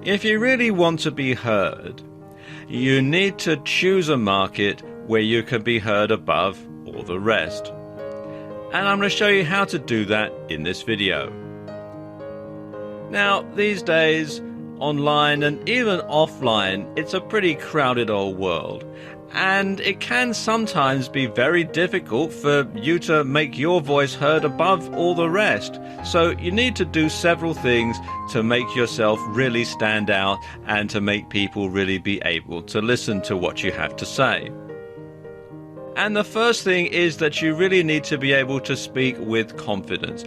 If you really want to be heard, you need to choose a market where you can be heard above all the rest. And I'm going to show you how to do that in this video. Now, these days, online and even offline, it's a pretty crowded old world. And it can sometimes be very difficult for you to make your voice heard above all the rest. So you need to do several things to make yourself really stand out and to make people really be able to listen to what you have to say. And the first thing is that you really need to be able to speak with confidence.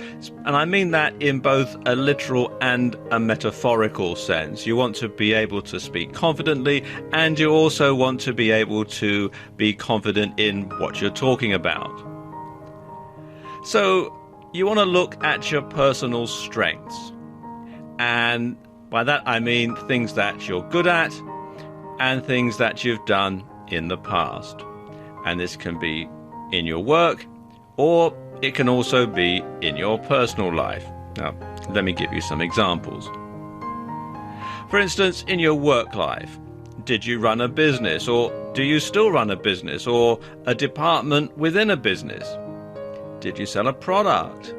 And I mean that in both a literal and a metaphorical sense. You want to be able to speak confidently, and you also want to be able to be confident in what you're talking about. So you want to look at your personal strengths. And by that I mean things that you're good at and things that you've done in the past. And this can be in your work, or it can also be in your personal life. Now, let me give you some examples. For instance, in your work life, did you run a business, or do you still run a business, or a department within a business? Did you sell a product?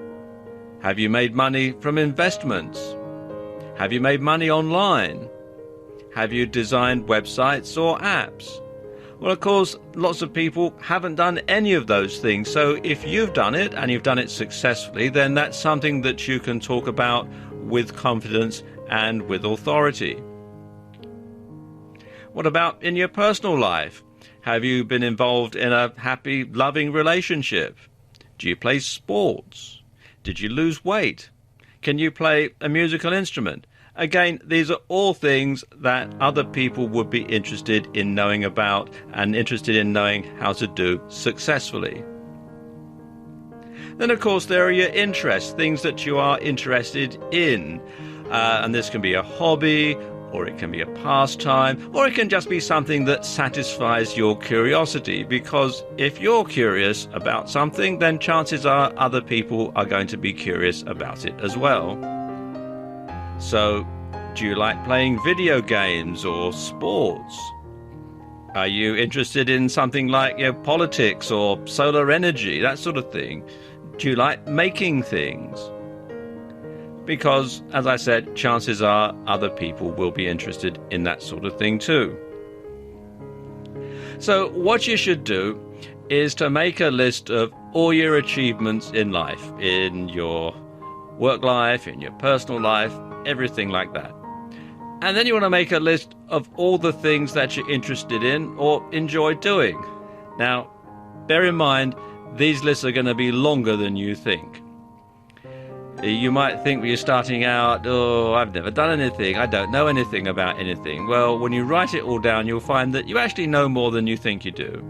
Have you made money from investments? Have you made money online? Have you designed websites or apps? Well, of course, lots of people haven't done any of those things. So if you've done it and you've done it successfully, then that's something that you can talk about with confidence and with authority. What about in your personal life? Have you been involved in a happy, loving relationship? Do you play sports? Did you lose weight? Can you play a musical instrument? Again, these are all things that other people would be interested in knowing about and interested in knowing how to do successfully. Then, of course, there are your interests, things that you are interested in. And this can be a hobby, or it can be a pastime, or it can just be something that satisfies your curiosity. Because if you're curious about something, then chances are other people are going to be curious about it as well. So, do you like playing video games or sports? Are you interested in something like politics or solar energy, that sort of thing? Do you like making things? Because, as I said, chances are other people will be interested in that sort of thing too. So, what you should do is to make a list of all your achievements in life, in your work life, in your personal life, everything like that. And then you want to make a list of all the things that you're interested in or enjoy doing. Now, bear in mind, these lists are going to be longer than you think. You might think when you're starting out, oh, I've never done anything, I don't know anything about anything. Well, when you write it all down, you'll find that you actually know more than you think you do.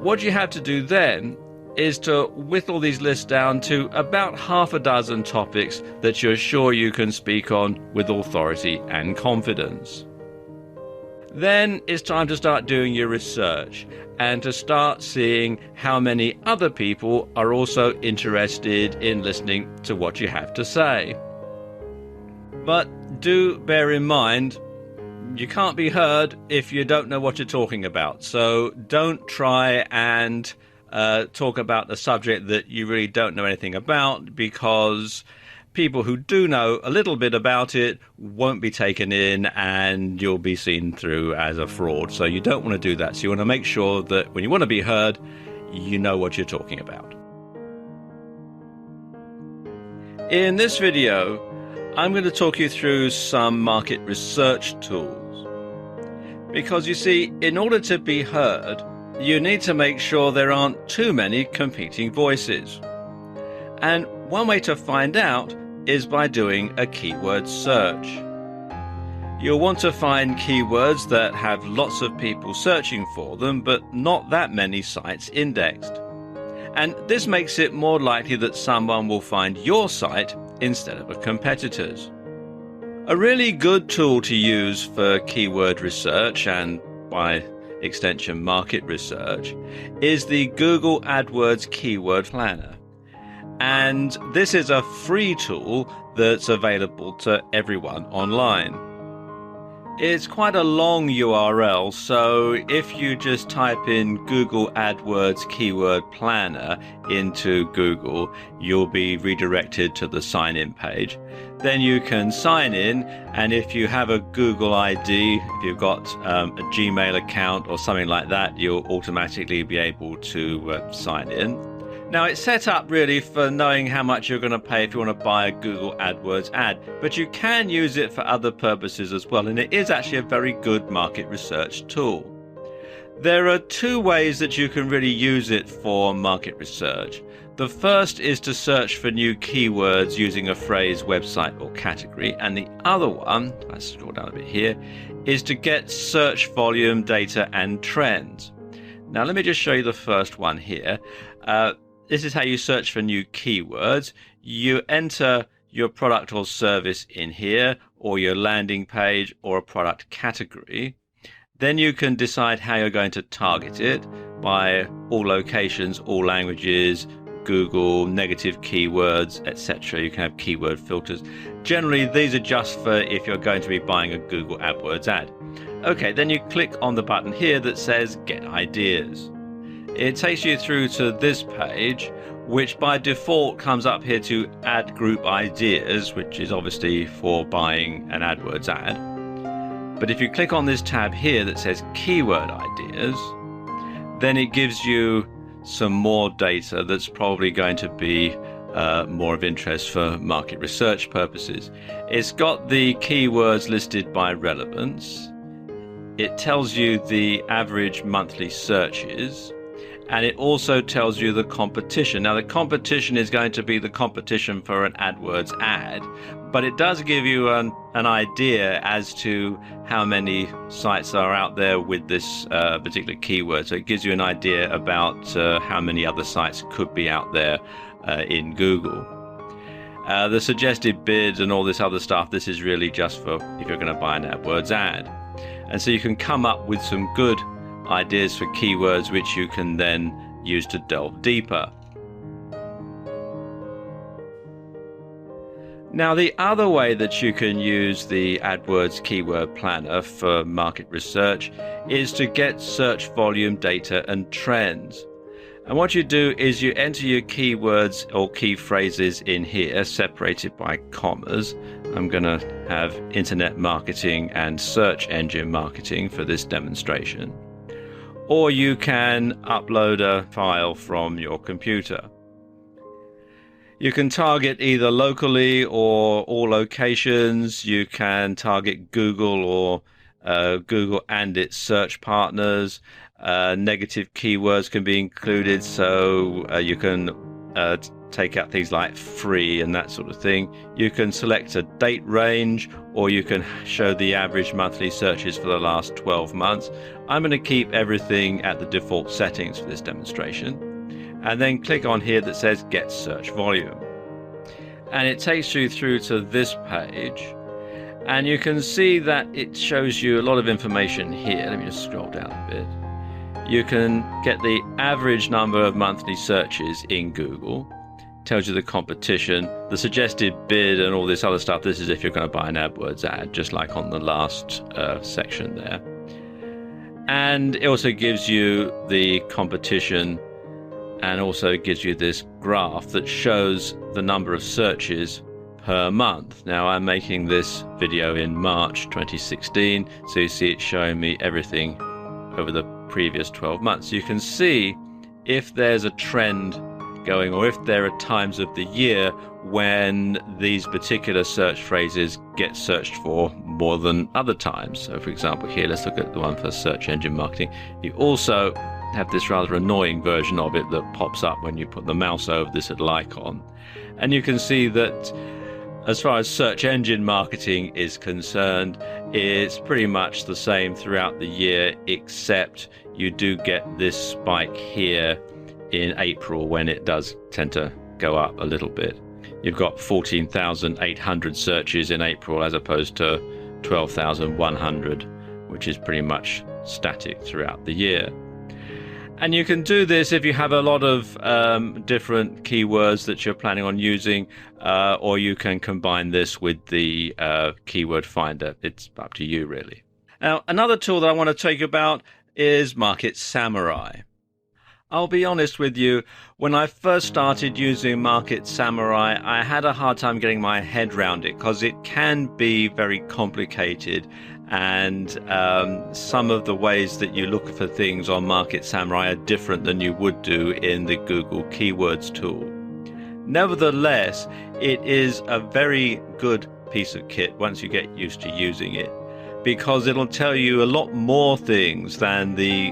What you have to do then is to whittle these lists down to about half a dozen topics that you're sure you can speak on with authority and confidence. Then it's time to start doing your research and to start seeing how many other people are also interested in listening to what you have to say. But do bear in mind, you can't be heard if you don't know what you're talking about. So don't try and talk about a subject that you really don't know anything about, because people who do know a little bit about it won't be taken in and you'll be seen through as a fraud. So you don't want to do that. So you want to make sure that when you want to be heard, you know what you're talking about. In this video, I'm going to talk you through some market research tools. Because you see, in order to be heard, you need to make sure there aren't too many competing voices. And one way to find out is by doing a keyword search. You'll want to find keywords that have lots of people searching for them, but not that many sites indexed. And this makes it more likely that someone will find your site instead of a competitor's. A really good tool to use for keyword research, and by extension market research, is the Google AdWords Keyword Planner. And this is a free tool that's available to everyone online. It's quite a long URL, so if you just type in Google AdWords Keyword Planner into Google, you'll be redirected to the sign-in page. Then you can sign in, and if you have a Google ID, if you've got a Gmail account or something like that, you'll automatically be able to sign in. Now, it's set up really for knowing how much you're going to pay if you want to buy a Google AdWords ad, but you can use it for other purposes as well, and it is actually a very good market research tool. There are two ways that you can really use it for market research. The first is to search for new keywords using a phrase, website, or category, and the other one, let's scroll down a bit here, is to get search volume data and trends. Now, let me just show you the first one here. This is how you search for new keywords. You enter your product or service in here, or your landing page, or a product category. Then you can decide how you're going to target it by all locations, all languages, Google, negative keywords, etc. You can have keyword filters. Generally, these are just for if you're going to be buying a Google AdWords ad. Okay, then you click on the button here that says Get Ideas. It takes you through to this page, which by default comes up here to Ad Group Ideas, which is obviously for buying an AdWords ad. But if you click on this tab here that says Keyword Ideas, then it gives you some more data that's probably going to be more of interest for market research purposes. It's got the keywords listed by relevance. It tells you the average monthly searches. And it also tells you the competition. Now, the competition is going to be the competition for an AdWords ad, but it does give you an idea as to how many sites are out there with this particular keyword. So it gives you an idea about how many other sites could be out there in Google. The suggested bid and all this other stuff, this is really just for if you're going to buy an AdWords ad. And so you can come up with some good ideas for keywords which you can then use to delve deeper. Now, the other way that you can use the AdWords Keyword Planner for market research is to get search volume data and trends. And what you do is you enter your keywords or key phrases in here, separated by commas. I'm going to have internet marketing and search engine marketing for this demonstration. Or you can upload a file from your computer. You can target either locally or all locations. You can target Google or Google and its search partners. Negative keywords can be included, so you can take out things like free and that sort of thing. You can select a date range, or you can show the average monthly searches for the last 12 months. I'm going to keep everything at the default settings for this demonstration, and then click on here that says Get Search Volume. And it takes you through to this page, and you can see that it shows you a lot of information here. Let me just scroll down a bit. You can get the average number of monthly searches in Google. Tells you the competition, the suggested bid, and all this other stuff. This is if you're going to buy an AdWords ad, just like on the last section there. And it also gives you the competition, and also gives you this graph that shows the number of searches per month. Now, I'm making this video in March 2016, so you see it showing me everything over the previous 12 months. You can see if there's a trend going, or if there are times of the year when these particular search phrases get searched for more than other times. So for example here, let's look at the one for search engine marketing. You also have this rather annoying version of it that pops up when you put the mouse over this little icon, and you can see that as far as search engine marketing is concerned, it's pretty much the same throughout the year, except you do get this spike here in April when it does tend to go up a little bit. You've got 14,800 searches in April as opposed to 12,100, which is pretty much static throughout the year. And you can do this if you have a lot of different keywords that you're planning on using, or you can combine this with the keyword finder. It's up to you, really. Now, another tool that I want to tell you about is Market Samurai. I'll be honest with you, when I first started using Market Samurai, I had a hard time getting my head around it because it can be very complicated, and some of the ways that you look for things on Market Samurai are different than you would do in the Google Keywords tool. Nevertheless, it is a very good piece of kit once you get used to using it, because it'll tell you a lot more things than the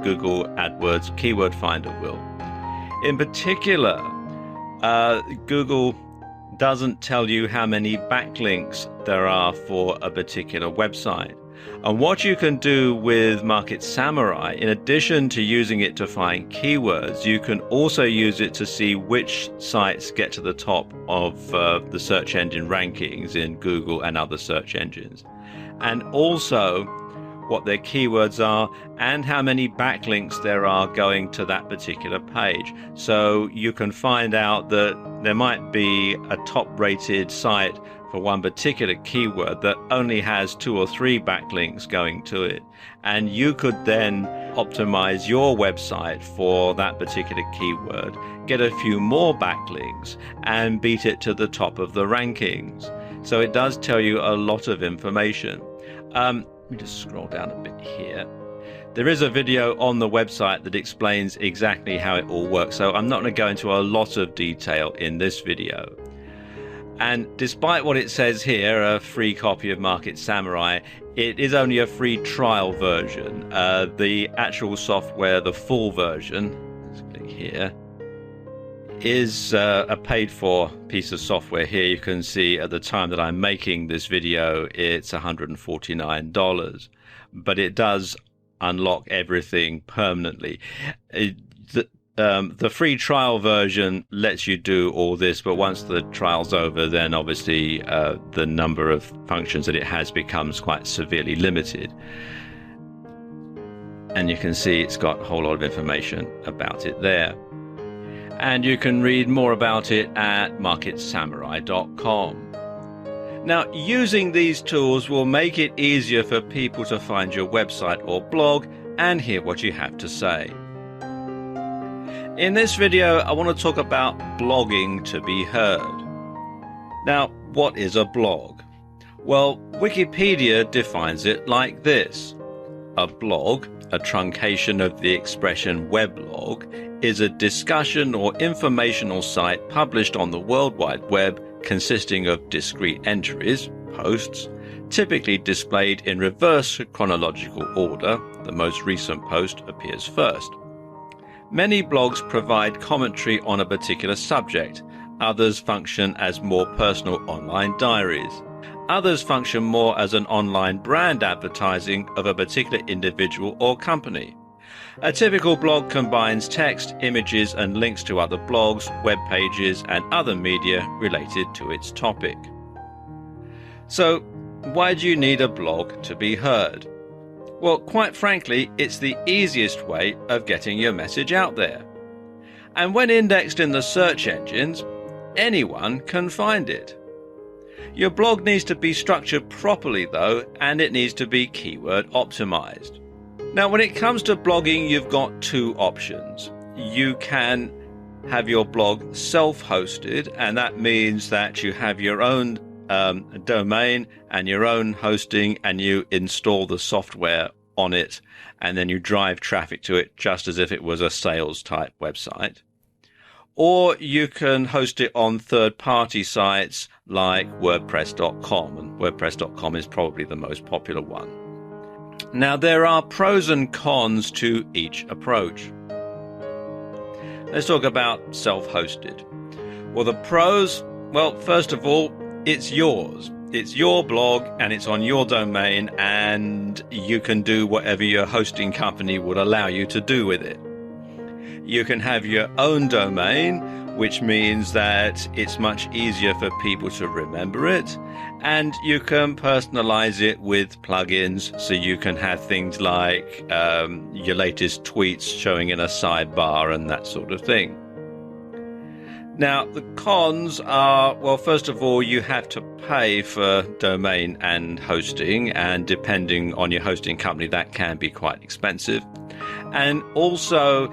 Google AdWords keyword finder will. In particular, Google doesn't tell you how many backlinks there are for a particular website. And what you can do with Market Samurai, in addition to using it to find keywords, you can also use it to see which sites get to the top of the search engine rankings in Google and other search engines, and also what their keywords are and how many backlinks there are going to that particular page. So you can find out that there might be a top-rated site for one particular keyword that only has 2 or 3 backlinks going to it, and you could then optimize your website for that particular keyword, get a few more backlinks, and beat it to the top of the rankings. So it does tell you a lot of information. Let me just scroll down a bit here. There is a video on the website that explains exactly how it all works, so I'm not going to go into a lot of detail in this video. And despite what it says here, a free copy of Market Samurai, it is only a free trial version. The actual software, the full version, let's click here, is a paid-for piece of software. Here you can see at the time that I'm making this video, it's $149, but it does unlock everything permanently. The free trial version lets you do all this, but once the trial's over, then obviously the number of functions that it has becomes quite severely limited. And you can see it's got a whole lot of information about it there. And you can read more about it at marketsamurai.com. Now, using these tools will make it easier for people to find your website or blog and hear what you have to say. In this video, I want to talk about blogging to be heard. Now, what is a blog? Well, Wikipedia defines it like this. A blog, a truncation of the expression weblog, is a discussion or informational site published on the World Wide Web consisting of discrete entries, posts, typically displayed in reverse chronological order. The most recent post appears first. Many blogs provide commentary on a particular subject. Others function as more personal online diaries. Others function more as an online brand advertising of a particular individual or company. A typical blog combines text, images, and links to other blogs, web pages, and other media related to its topic. So, why do you need a blog to be heard? Well, quite frankly, it's the easiest way of getting your message out there. And when indexed in the search engines, anyone can find it. Your blog needs to be structured properly though, and it needs to be keyword optimized. Now, when it comes to blogging, you've got 2 options. You can have your blog self-hosted, and that means that you have your own domain and your own hosting, and you install the software on it, and then you drive traffic to it just as if it was a sales type website. Or you can host it on third-party sites like WordPress.com, and WordPress.com is probably the most popular one. Now, there are pros and cons to each approach. Let's talk about self-hosted. Well, the pros, well, first of all, it's yours. It's your blog and it's on your domain, and you can do whatever your hosting company would allow you to do with it. You can have your own domain, which means that it's much easier for people to remember it. And you can personalize it with plugins, so you can have things like your latest tweets showing in a sidebar and that sort of thing. Now, the cons are, well, first of all, you have to pay for domain and hosting, and depending on your hosting company, that can be quite expensive. And also,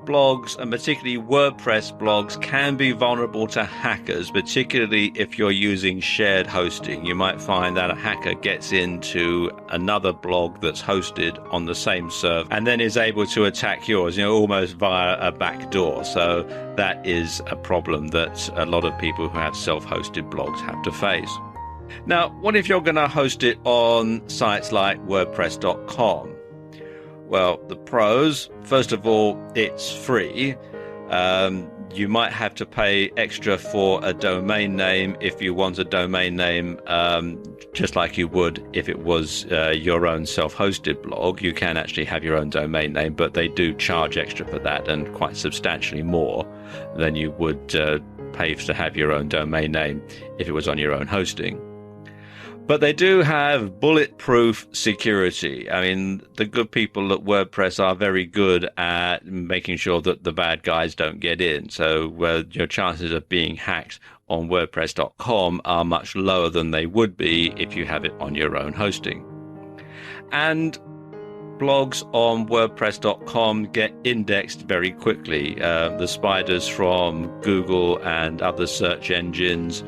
blogs, and particularly WordPress blogs, can be vulnerable to hackers, particularly if you're using shared hosting. You might find that a hacker gets into another blog that's hosted on the same server and then is able to attack yours, almost via a back door. So that is a problem that a lot of people who have self-hosted blogs have to face. Now, what if you're going to host it on sites like WordPress.com? Well, the pros, first of all, it's free. You might have to pay extra for a domain name if you want a domain name, just like you would if it was your own self-hosted blog. You can actually have your own domain name, but they do charge extra for that, and quite substantially more than you would pay to have your own domain name if it was on your own hosting. But they do have bulletproof security. I mean, the good people at WordPress are very good at making sure that the bad guys don't get in. So your chances of being hacked on WordPress.com are much lower than they would be if you have it on your own hosting. And blogs on WordPress.com get indexed very quickly. The spiders from Google and other search engines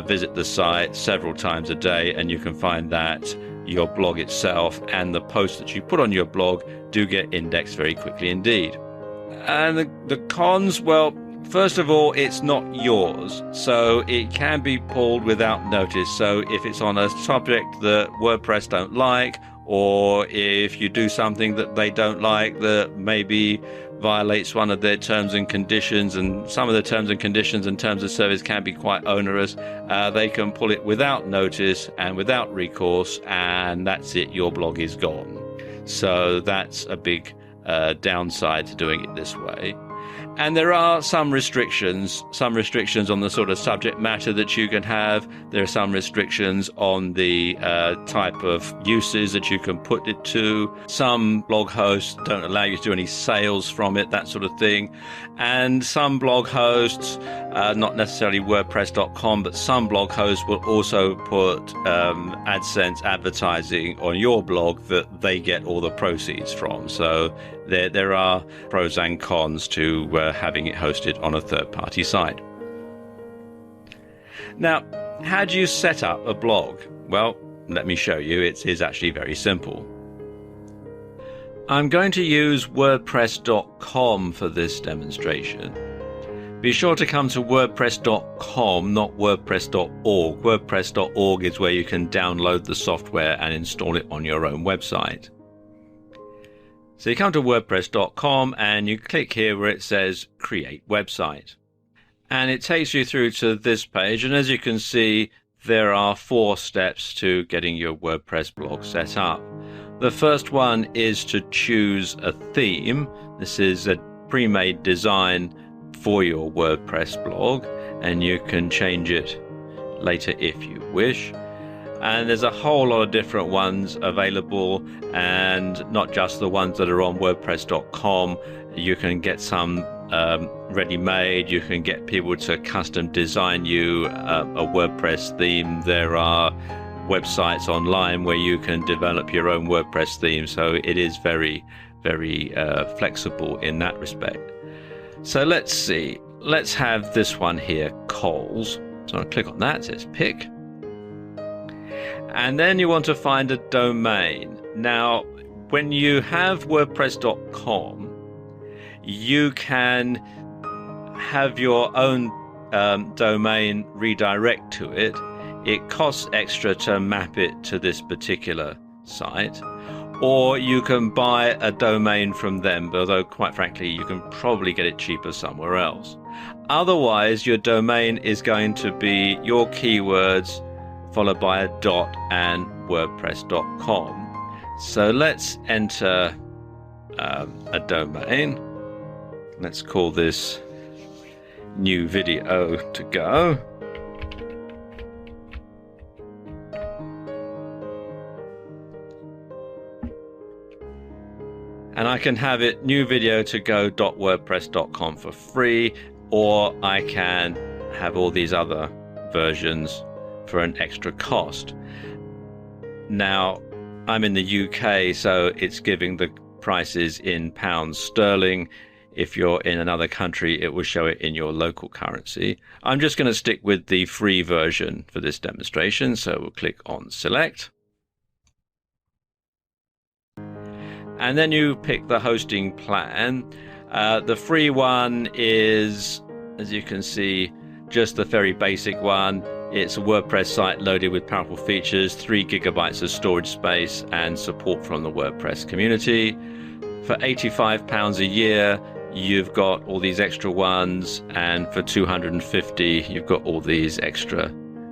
visit the site several times a day, and you can find that your blog itself and the posts that you put on your blog do get indexed very quickly indeed. And the cons, well, first of all, it's not yours, so it can be pulled without notice. So if it's on a subject that WordPress don't like, or if you do something that they don't like that maybe violates one of their terms and conditions, and some of the terms and conditions and terms of service can be quite onerous, they can pull it without notice and without recourse, and that's it, your blog is gone. So that's a big downside to doing it this way. And there are some restrictions on the sort of subject matter that you can have. There are some restrictions on the type of uses that you can put it to. Some blog hosts don't allow you to do any sales from it, that sort of thing. And some blog hosts, not necessarily WordPress.com, but some blog hosts will also put AdSense advertising on your blog that they get all the proceeds from. So there are pros and cons to having it hosted on a third-party site. Now, how do you set up a blog? Well, let me show you. It is actually very simple. I'm going to use WordPress.com for this demonstration. Be sure to come to WordPress.com, not WordPress.org. WordPress.org is where you can download the software and install it on your own website. So you come to WordPress.com and you click here where it says Create Website. And it takes you through to this page. And as you can see, there are 4 steps to getting your WordPress blog set up. The first one is to choose a theme. This is a pre-made design for your WordPress blog, and you can change it later if you wish. And there's a whole lot of different ones available, and not just the ones that are on WordPress.com. You can get some ready-made. You can get people to custom design you a WordPress theme. There are websites online where you can develop your own WordPress theme. So it is very, very flexible in that respect. So let's see. Let's have this one here, Coles. So I'll click on that. It says pick. And then you want to find a domain. Now, when you have WordPress.com, you can have your own domain redirect to it. It costs extra to map it to this particular site. Or you can buy a domain from them, although quite frankly, you can probably get it cheaper somewhere else. Otherwise, your domain is going to be your keywords followed by a dot and WordPress.com. So let's enter a domain. Let's call this new video to go. And I can have it new video to go.wordpress.com for free, or I can have all these other versions for an extra cost. Now, I'm in the UK, so it's giving the prices in pounds sterling. If you're in another country, it will show it in your local currency. I'm just going to stick with the free version for this demonstration, so we'll click on Select. And then you pick the hosting plan. The free one is, as you can see, just the very basic one. It's a WordPress site loaded with powerful features, 3 GB of storage space, and support from the WordPress community. For £85 a year, you've got all these extra ones, and for $250, you've got all these extra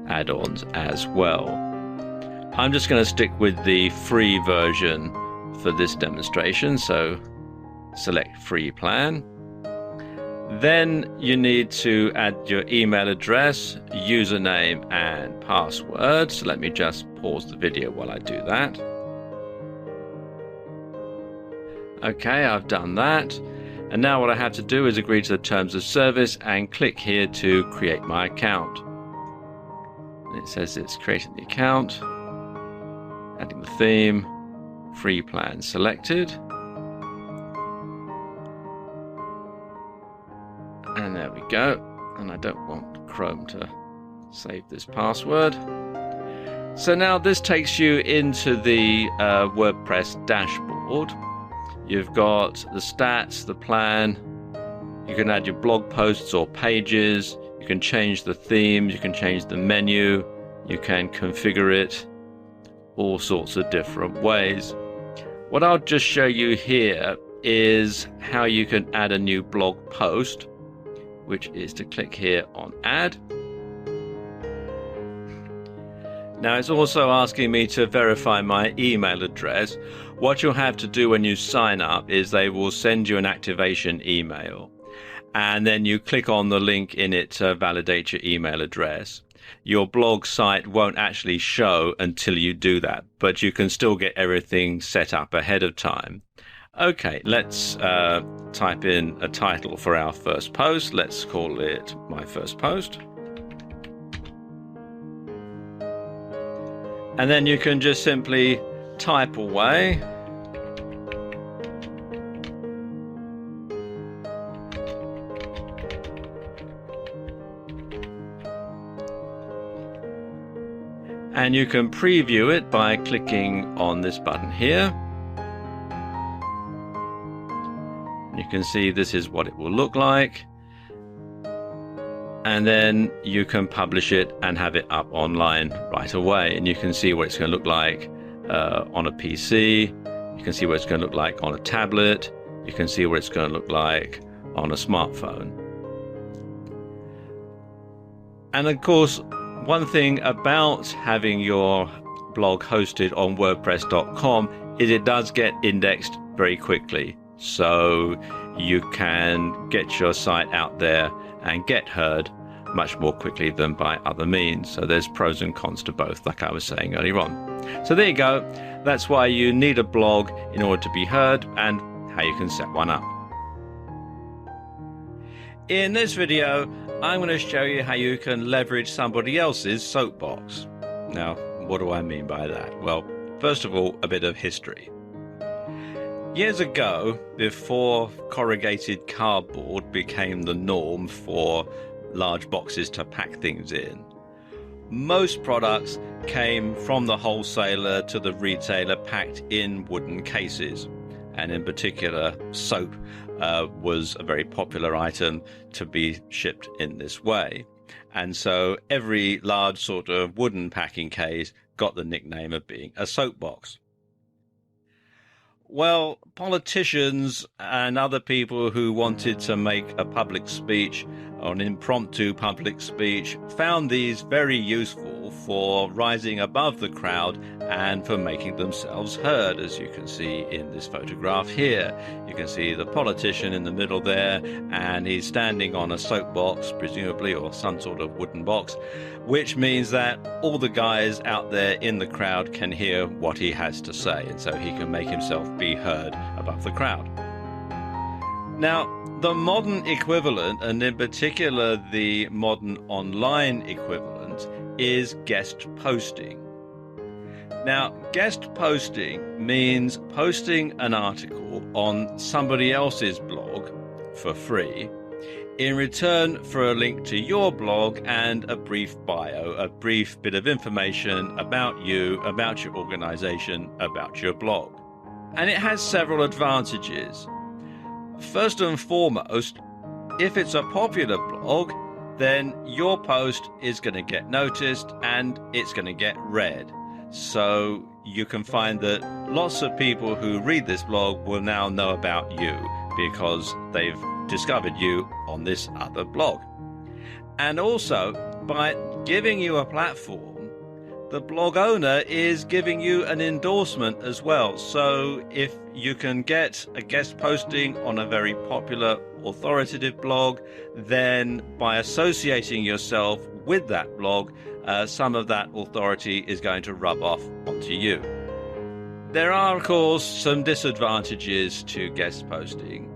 add-ons as well. I'm just going to stick with the free version for this demonstration, so select free plan. Then you need to add your email address, username and password. So let me just pause the video while I do that. Okay, I've done that. And now what I have to do is agree to the terms of service and click here to create my account. It says it's creating the account, adding the theme, free plan selected. And there we go. And I don't want Chrome to save this password. So now this takes you into the WordPress dashboard. You've got the stats, the plan. You can add your blog posts or pages. You can change the themes. You can change the menu. You can configure it all sorts of different ways. What I'll just show you here is how you can add a new blog post, which is to click here on Add. Now it's also asking me to verify my email address. What you'll have to do when you sign up is they will send you an activation email, and then you click on the link in it to validate your email address. Your blog site won't actually show until you do that, but you can still get everything set up ahead of time. Okay, let's type in a title for our first post. Let's call it My First Post. And then you can just simply type away. And you can preview it by clicking on this button here. You can see this is what it will look like. And then you can publish it and have it up online right away. And you can see what it's going to look like on a PC. You can see what it's going to look like on a tablet. You can see what it's going to look like on a smartphone. And of course, one thing about having your blog hosted on WordPress.com is it does get indexed very quickly. So you can get your site out there and get heard much more quickly than by other means. So there's pros and cons to both, like I was saying earlier on. So there you go. That's why you need a blog in order to be heard, and how you can set one up. In this video, I'm going to show you how you can leverage somebody else's soapbox. Now, what do I mean by that? Well, first of all, a bit of history. Years ago, before corrugated cardboard became the norm for large boxes to pack things in, most products came from the wholesaler to the retailer packed in wooden cases. And in particular, soap was a very popular item to be shipped in this way. And so every large sort of wooden packing case got the nickname of being a soapbox. Well, politicians and other people who wanted to make a public speech or an impromptu public speech found these very useful people for rising above the crowd and for making themselves heard, as you can see in this photograph here. You can see the politician in the middle there, and he's standing on a soapbox, presumably, or some sort of wooden box, which means that all the guys out there in the crowd can hear what he has to say, and so he can make himself be heard above the crowd. Now, the modern equivalent, and in particular the modern online equivalent, is guest posting. Now, guest posting means posting an article on somebody else's blog for free in return for a link to your blog and a brief bio, a brief bit of information about you, about your organization, about your blog. And it has several advantages. First and foremost, if it's a popular blog, then your post is going to get noticed and it's going to get read. So you can find that lots of people who read this blog will now know about you because they've discovered you on this other blog. And also, by giving you a platform, the blog owner is giving you an endorsement as well. So if you can get a guest posting on a very popular, authoritative blog, then by associating yourself with that blog, some of that authority is going to rub off onto you. There are, of course, some disadvantages to guest posting.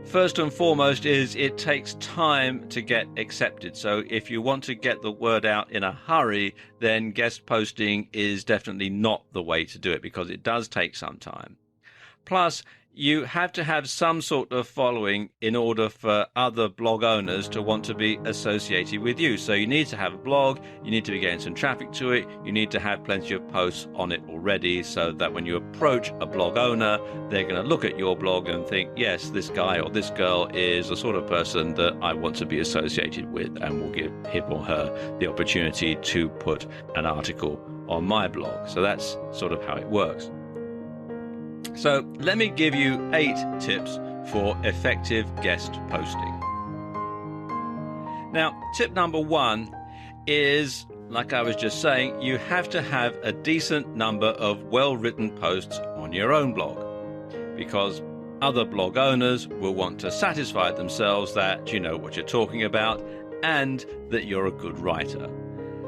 First and foremost is it takes time to get accepted. So if you want to get the word out in a hurry, then guest posting is definitely not the way to do it because it does take some time. Plus, you have to have some sort of following in order for other blog owners to want to be associated with you. So you need to have a blog, you need to be getting some traffic to it, you need to have plenty of posts on it already so that when you approach a blog owner, they're going to look at your blog and think, yes, this guy or this girl is the sort of person that I want to be associated with, and will give him or her the opportunity to put an article on my blog. So that's sort of how it works. So let me give you 8 tips for effective guest posting. Now, tip number 1 is, like I was just saying, you have to have a decent number of well-written posts on your own blog, because other blog owners will want to satisfy themselves that you know what you're talking about and that you're a good writer.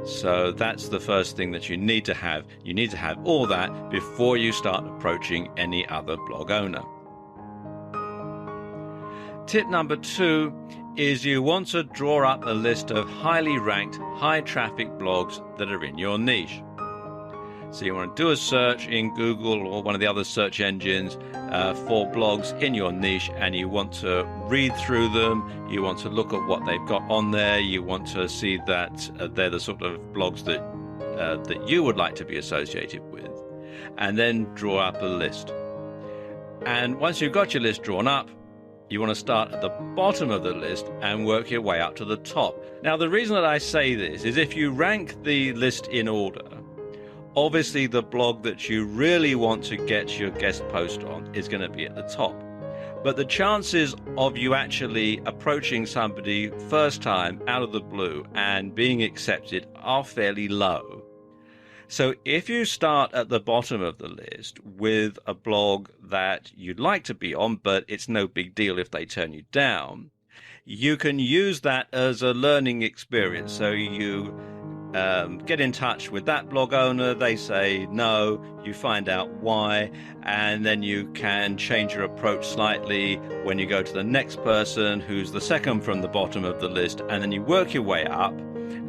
So that's the first thing that you need to have. You need to have all that before you start approaching any other blog owner. Tip number 2 is you want to draw up a list of highly ranked, high traffic blogs that are in your niche. So you want to do a search in Google or one of the other search engines for blogs in your niche, and you want to read through them. You want to look at what they've got on there. You want to see that they're the sort of blogs that you would like to be associated with, and then draw up a list. And once you've got your list drawn up, you want to start at the bottom of the list and work your way up to the top. Now, the reason that I say this is if you rank the list in order, obviously the blog that you really want to get your guest post on is going to be at the top. But the chances of you actually approaching somebody first time out of the blue and being accepted are fairly low. So if you start at the bottom of the list with a blog that you'd like to be on, but it's no big deal if they turn you down, you can use that as a learning experience. So you get in touch with that blog owner, they say no, you find out why, and then you can change your approach slightly when you go to the next person who's the second from the bottom of the list, and then you work your way up,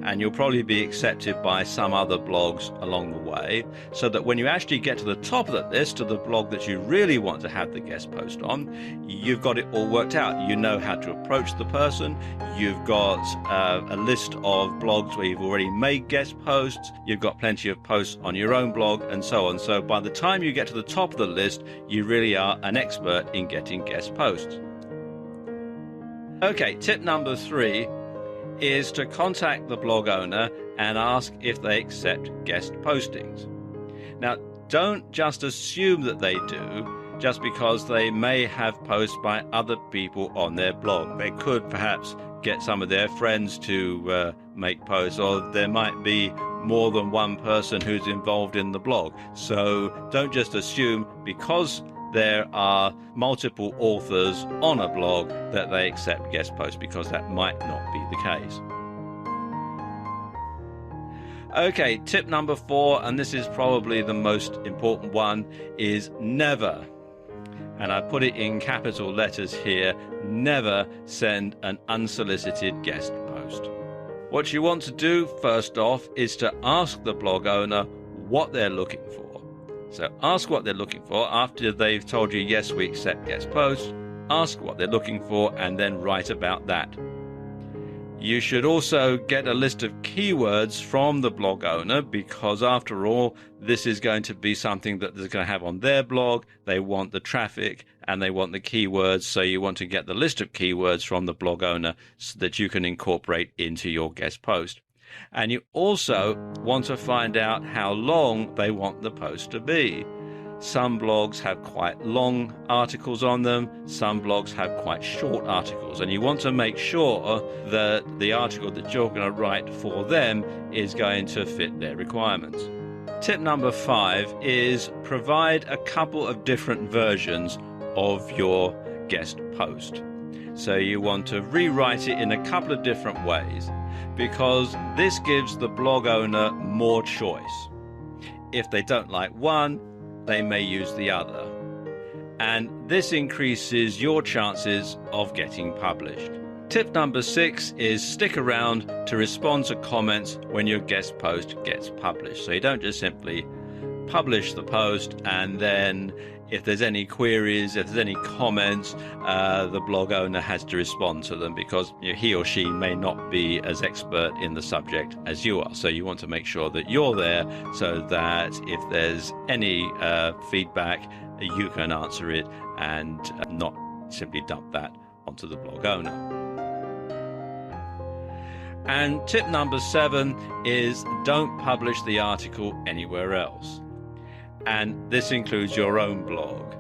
and you'll probably be accepted by some other blogs along the way, so that when you actually get to the top of the list, to the blog that you really want to have the guest post on, you've got it all worked out. You know how to approach the person, you've got a list of blogs where you've already made guest posts, you've got plenty of posts on your own blog, and so on. So by the time you get to the top of the list, you really are an expert in getting guest posts. Okay, tip number 3 is to contact the blog owner and ask if they accept guest postings. Now, don't just assume that they do just because they may have posts by other people on their blog. They could perhaps get some of their friends to make posts, or there might be more than one person who's involved in the blog. So don't just assume because there are multiple authors on a blog that they accept guest posts, because that might not be the case. Okay, tip number 4, and this is probably the most important one, is never, and I put it in capital letters here, never send an unsolicited guest post. What you want to do first off is to ask the blog owner what they're looking for. So ask what they're looking for. After they've told you, yes, we accept guest posts, ask what they're looking for and then write about that. You should also get a list of keywords from the blog owner, because after all, this is going to be something that they're going to have on their blog. They want the traffic and they want the keywords. So you want to get the list of keywords from the blog owner so that you can incorporate into your guest post. And you also want to find out how long they want the post to be. Some blogs have quite long articles on them, some blogs have quite short articles, and you want to make sure that the article that you're going to write for them is going to fit their requirements. Tip number 5 is provide a couple of different versions of your guest post. So you want to rewrite it in a couple of different ways, because this gives the blog owner more choice. If they don't like one, they may use the other, and this increases your chances of getting published. Tip number 6 is stick around to respond to comments when your guest post gets published. So you don't just simply publish the post and then if there's any queries, if there's any comments, the blog owner has to respond to them, because he or she may not be as expert in the subject as you are. So you want to make sure that you're there so that if there's any feedback, you can answer it and not simply dump that onto the blog owner. And tip number 7 is don't publish the article anywhere else. And this includes your own blog,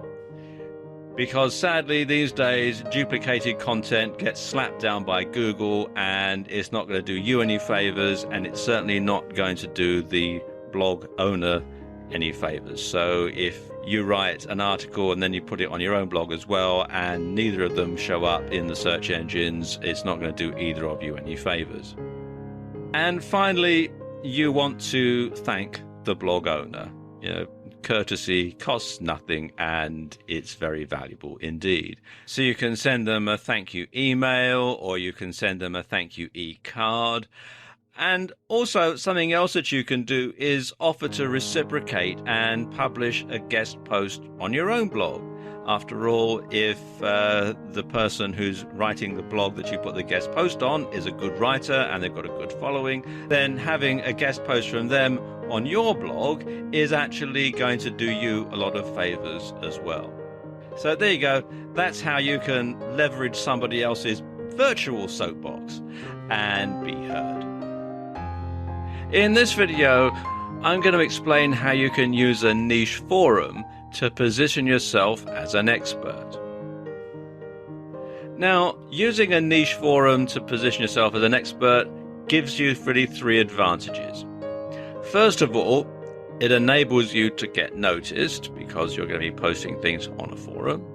because sadly these days duplicated content gets slapped down by Google and it's not going to do you any favors, and it's certainly not going to do the blog owner any favors. So if you write an article and then you put it on your own blog as well and neither of them show up in the search engines, it's not going to do either of you any favors. And finally, you want to thank the blog owner. Courtesy costs nothing and it's very valuable indeed. So you can send them a thank you email, or you can send them a thank you e-card. And also something else that you can do is offer to reciprocate and publish a guest post on your own blog. After all, if the person who's writing the blog that you put the guest post on is a good writer and they've got a good following, then having a guest post from them on your blog is actually going to do you a lot of favors as well. So there you go. That's how you can leverage somebody else's virtual soapbox and be heard. In this video, I'm going to explain how you can use a niche forum to position yourself as an expert. Now, using a niche forum to position yourself as an expert gives you really 3 advantages. First of all, it enables you to get noticed because you're going to be posting things on a forum.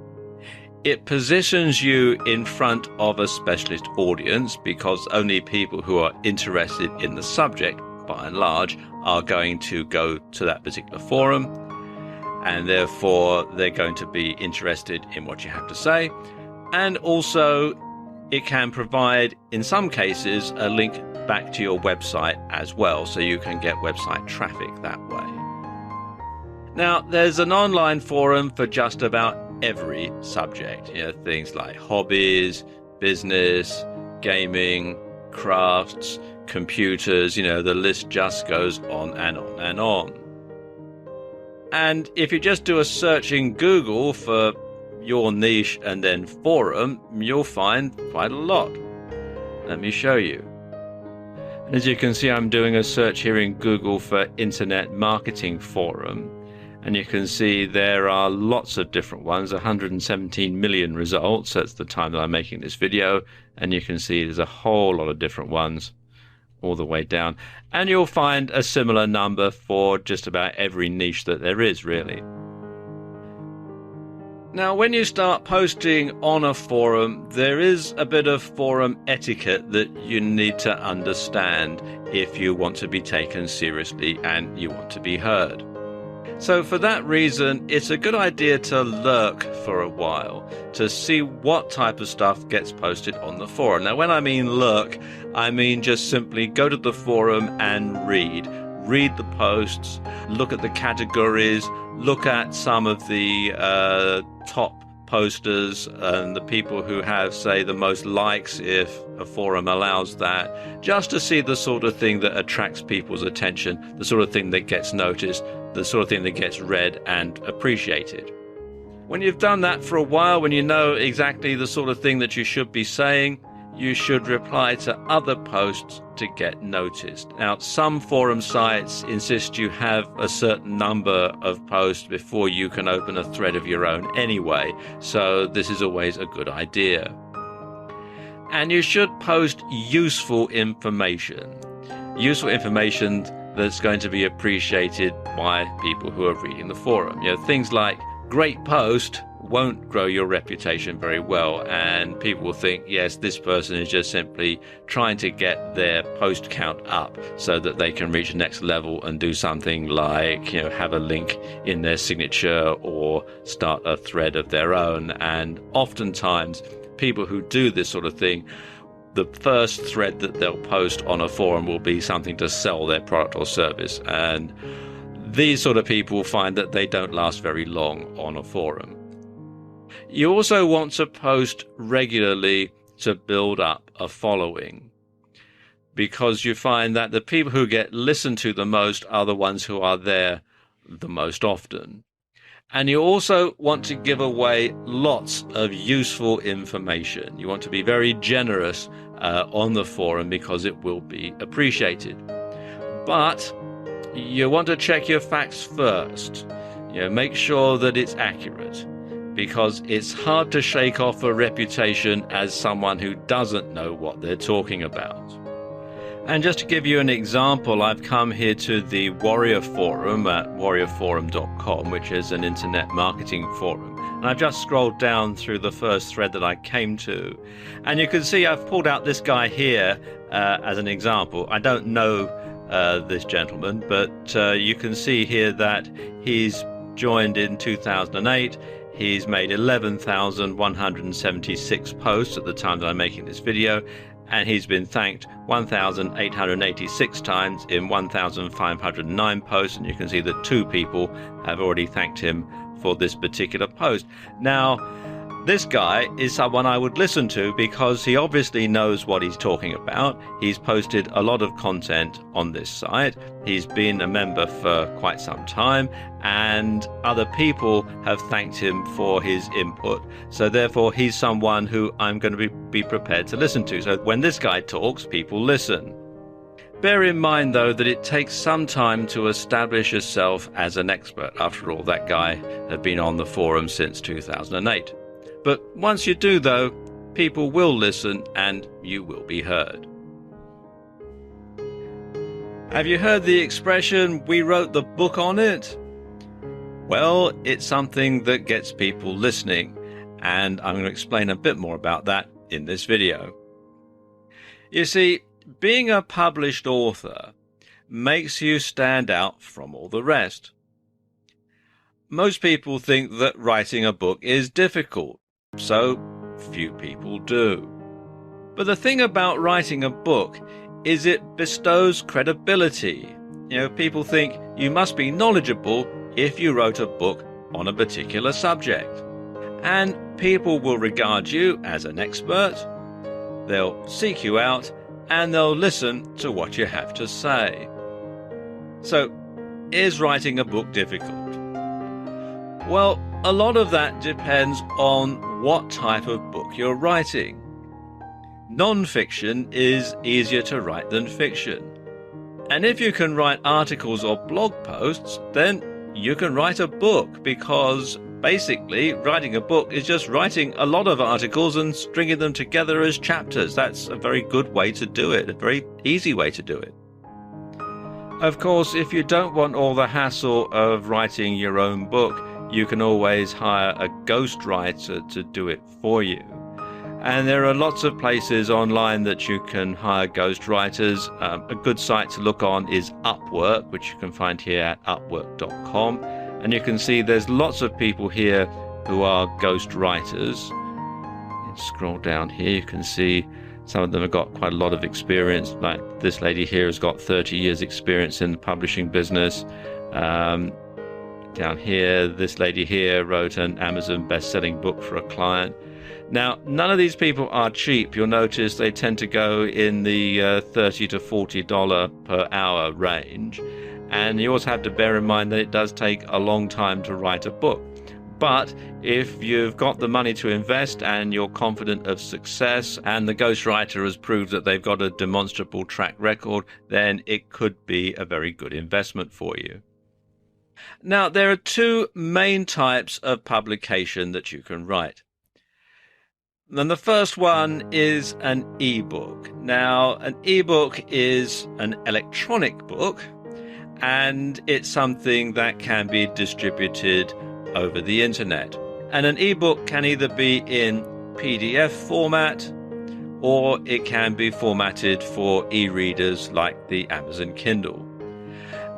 It positions you in front of a specialist audience because only people who are interested in the subject, by and large, are going to go to that particular forum, and therefore they're going to be interested in what you have to say. And also it can provide, in some cases, a link back to your website as well, so you can get website traffic that way. Now, there's an online forum for just about every subject, things like hobbies, business, gaming, crafts, computers, the list just goes on and on and on. And if you just do a search in Google for your niche and then forum, you'll find quite a lot. Let me show you. As you can see, I'm doing a search here in Google for Internet Marketing Forum, and you can see there are lots of different ones, 117 million results. That's the time that I'm making this video, and you can see there's a whole lot of different ones all the way down. And you'll find a similar number for just about every niche that there is, really. Now, when you start posting on a forum, there is a bit of forum etiquette that you need to understand if you want to be taken seriously and you want to be heard. So for that reason, it's a good idea to lurk for a while to see what type of stuff gets posted on the forum. Now, when I mean lurk, I mean just simply go to the forum and read. Read the posts, look at the categories, look at some of the top posters and the people who have, say, the most likes, if a forum allows that, just to see the sort of thing that attracts people's attention, the sort of thing that gets noticed, the sort of thing that gets read and appreciated. When you've done that for a while, when you know exactly the sort of thing that you should be saying, you should reply to other posts to get noticed. Now, some forum sites insist you have a certain number of posts before you can open a thread of your own anyway, so this is always a good idea. And you should post useful information. Useful information that's going to be appreciated by people who are reading the forum. You know, things like great post won't grow your reputation very well, and people will think, yes, this person is just simply trying to get their post count up so that they can reach the next level and do something like, you know, have a link in their signature or start a thread of their own. And oftentimes people who do this sort of thing, the first thread that they'll post on a forum will be something to sell their product or service, and these sort of people find that they don't last very long on a forum. You also want to post regularly to build up a following, because you find that the people who get listened to the most are the ones who are there the most often. And you also want to give away lots of useful information. You want to be very generous on the forum because it will be appreciated. But you want to check your facts first. You know, make sure that it's accurate, because it's hard to shake off a reputation as someone who doesn't know what they're talking about. And just to give you an example, I've come here to the Warrior Forum at warriorforum.com, which is an internet marketing forum. And I've just scrolled down through the first thread that I came to. And you can see I've pulled out this guy here as an example. I don't know this gentleman, but you can see here that he's joined in 2008. He's made 11,176 posts at the time that I'm making this video, and he's been thanked 1,886 times in 1,509 posts, and you can see that 2 people have already thanked him for this particular post. Now, this guy is someone I would listen to because he obviously knows what he's talking about. He's posted a lot of content on this site. He's been a member for quite some time, and other people have thanked him for his input. So therefore, he's someone who I'm going to be prepared to listen to. So when this guy talks, people listen. Bear in mind, though, that it takes some time to establish yourself as an expert. After all, that guy had been on the forum since 2008. But once you do, though, people will listen and you will be heard. Have you heard the expression, "we wrote the book on it"? Well, it's something that gets people listening, and I'm going to explain a bit more about that in this video. You see, being a published author makes you stand out from all the rest. Most people think that writing a book is difficult. So few people do. But the thing about writing a book is it bestows credibility. You know, people think you must be knowledgeable if you wrote a book on a particular subject. And people will regard you as an expert. They'll seek you out and they'll listen to what you have to say. So, is writing a book difficult? Well, a lot of that depends on what type of book you're writing. Non-fiction is easier to write than fiction. And if you can write articles or blog posts, then you can write a book, because basically, writing a book is just writing a lot of articles and stringing them together as chapters. That's a very good way to do it, a very easy way to do it. Of course, if you don't want all the hassle of writing your own book, you can always hire a ghostwriter to do it for you. And there are lots of places online that you can hire ghostwriters. A good site to look on is Upwork, which you can find here at upwork.com. And you can see there's lots of people here who are ghostwriters. Scroll down here, you can see some of them have got quite a lot of experience. Like this lady here has got 30 years experience in the publishing business. Down here, this lady here wrote an Amazon best-selling book for a client. Now, none of these people are cheap. You'll notice they tend to go in the $30 to $40 per hour range. And you also have to bear in mind that it does take a long time to write a book. But if you've got the money to invest and you're confident of success and the ghostwriter has proved that they've got a demonstrable track record, then it could be a very good investment for you. Now, there are two main types of publication that you can write. And the first one is an ebook. Now, an ebook is an electronic book, and it's something that can be distributed over the internet. And an ebook can either be in PDF format, or it can be formatted for e-readers like the Amazon Kindle.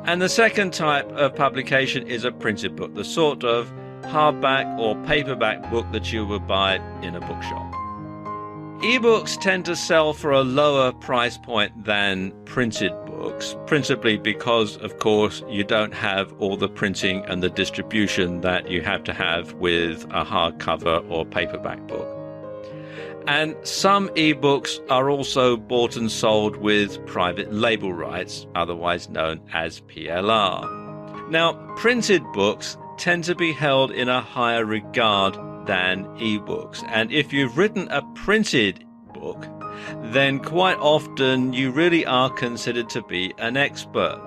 And the second type of publication is a printed book, the sort of hardback or paperback book that you would buy in a bookshop. Ebooks tend to sell for a lower price point than printed books, principally because, of course, you don't have all the printing and the distribution that you have to have with a hardcover or paperback book. And some ebooks are also bought and sold with private label rights, otherwise known as PLR. Now, printed books tend to be held in a higher regard than ebooks. And if you've written a printed book, then quite often you really are considered to be an expert.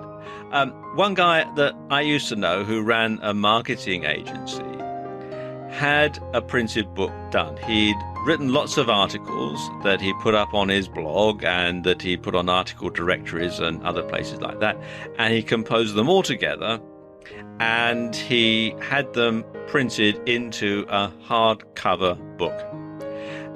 One guy that I used to know who ran a marketing agency had a printed book done. He'd written lots of articles that he put up on his blog and that he put on article directories and other places like that. And he composed them all together and he had them printed into a hardcover book.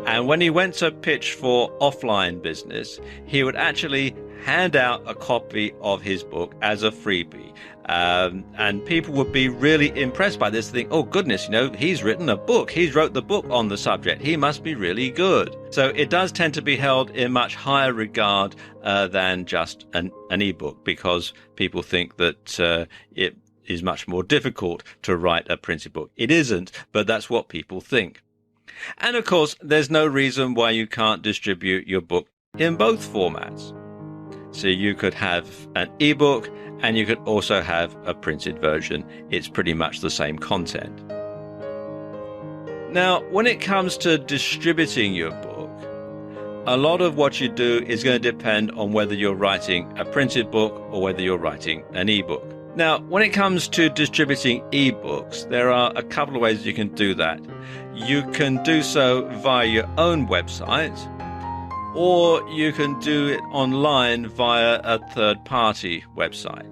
And when he went to pitch for offline business, he would actually hand out a copy of his book as a freebie. And people would be really impressed by this, think, oh goodness, he's written a book. He's wrote the book on the subject. He must be really good. So it does tend to be held in much higher regard than just an ebook, because people think that it is much more difficult to write a printed book. It isn't, but that's what people think. And of course, there's no reason why you can't distribute your book in both formats. So you could have an ebook and you could also have a printed version. It's pretty much the same content. Now, when it comes to distributing your book, a lot of what you do is going to depend on whether you're writing a printed book or whether you're writing an ebook. Now, when it comes to distributing ebooks, there are a couple of ways you can do that. You can do so via your own website, or you can do it online via a third-party website.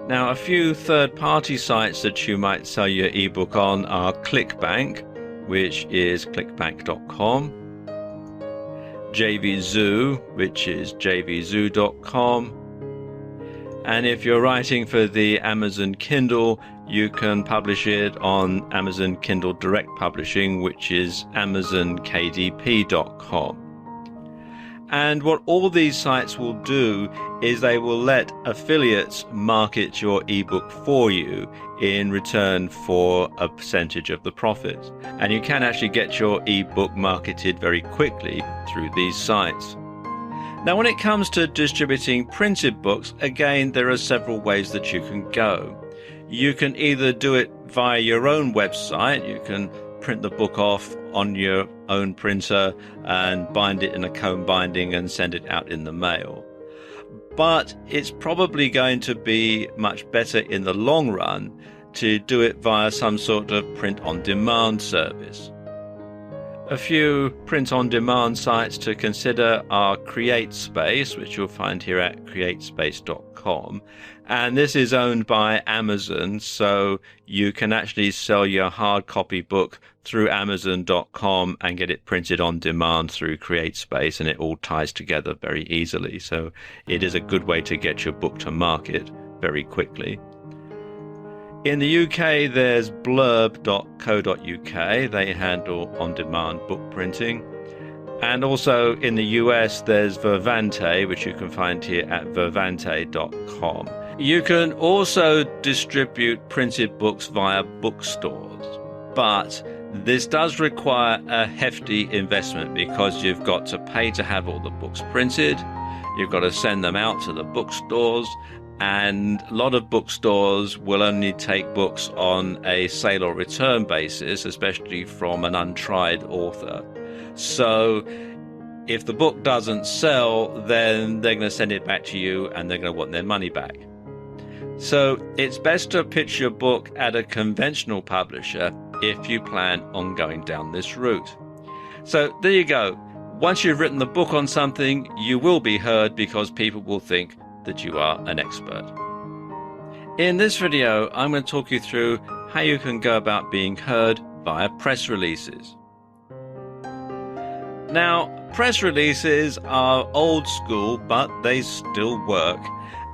Now, a few third-party sites that you might sell your ebook on are ClickBank, which is clickbank.com, JVZoo, which is jvzoo.com, and if you're writing for the Amazon Kindle, you can publish it on Amazon Kindle Direct Publishing, which is amazonkdp.com. And what all these sites will do is they will let affiliates market your ebook for you in return for a percentage of the profits. And you can actually get your ebook marketed very quickly through these sites. Now, when it comes to distributing printed books, again, there are several ways that you can go. You can either do it via your own website. You can print the book off on your own printer and bind it in a cone binding and send it out in the mail. But it's probably going to be much better in the long run to do it via some sort of print-on-demand service. A few print-on-demand sites to consider are CreateSpace, which you'll find here at createspace.com. And this is owned by Amazon, so you can actually sell your hard copy book through Amazon.com and get it printed on demand through CreateSpace, and it all ties together very easily. So it is a good way to get your book to market very quickly. In the UK, there's blurb.co.uk. They handle on-demand book printing. And also in the US, there's Vervante, which you can find here at vervante.com. You can also distribute printed books via bookstores, but this does require a hefty investment because you've got to pay to have all the books printed. You've got to send them out to the bookstores. And a lot of bookstores will only take books on a sale or return basis, especially from an untried author. So if the book doesn't sell, then they're going to send it back to you and they're going to want their money back. So it's best to pitch your book at a conventional publisher if you plan on going down this route. So there you go. Once you've written the book on something, you will be heard because people will think that you are an expert. In this video, I'm going to talk you through how you can go about being heard via press releases. Now, press releases are old school, but they still work,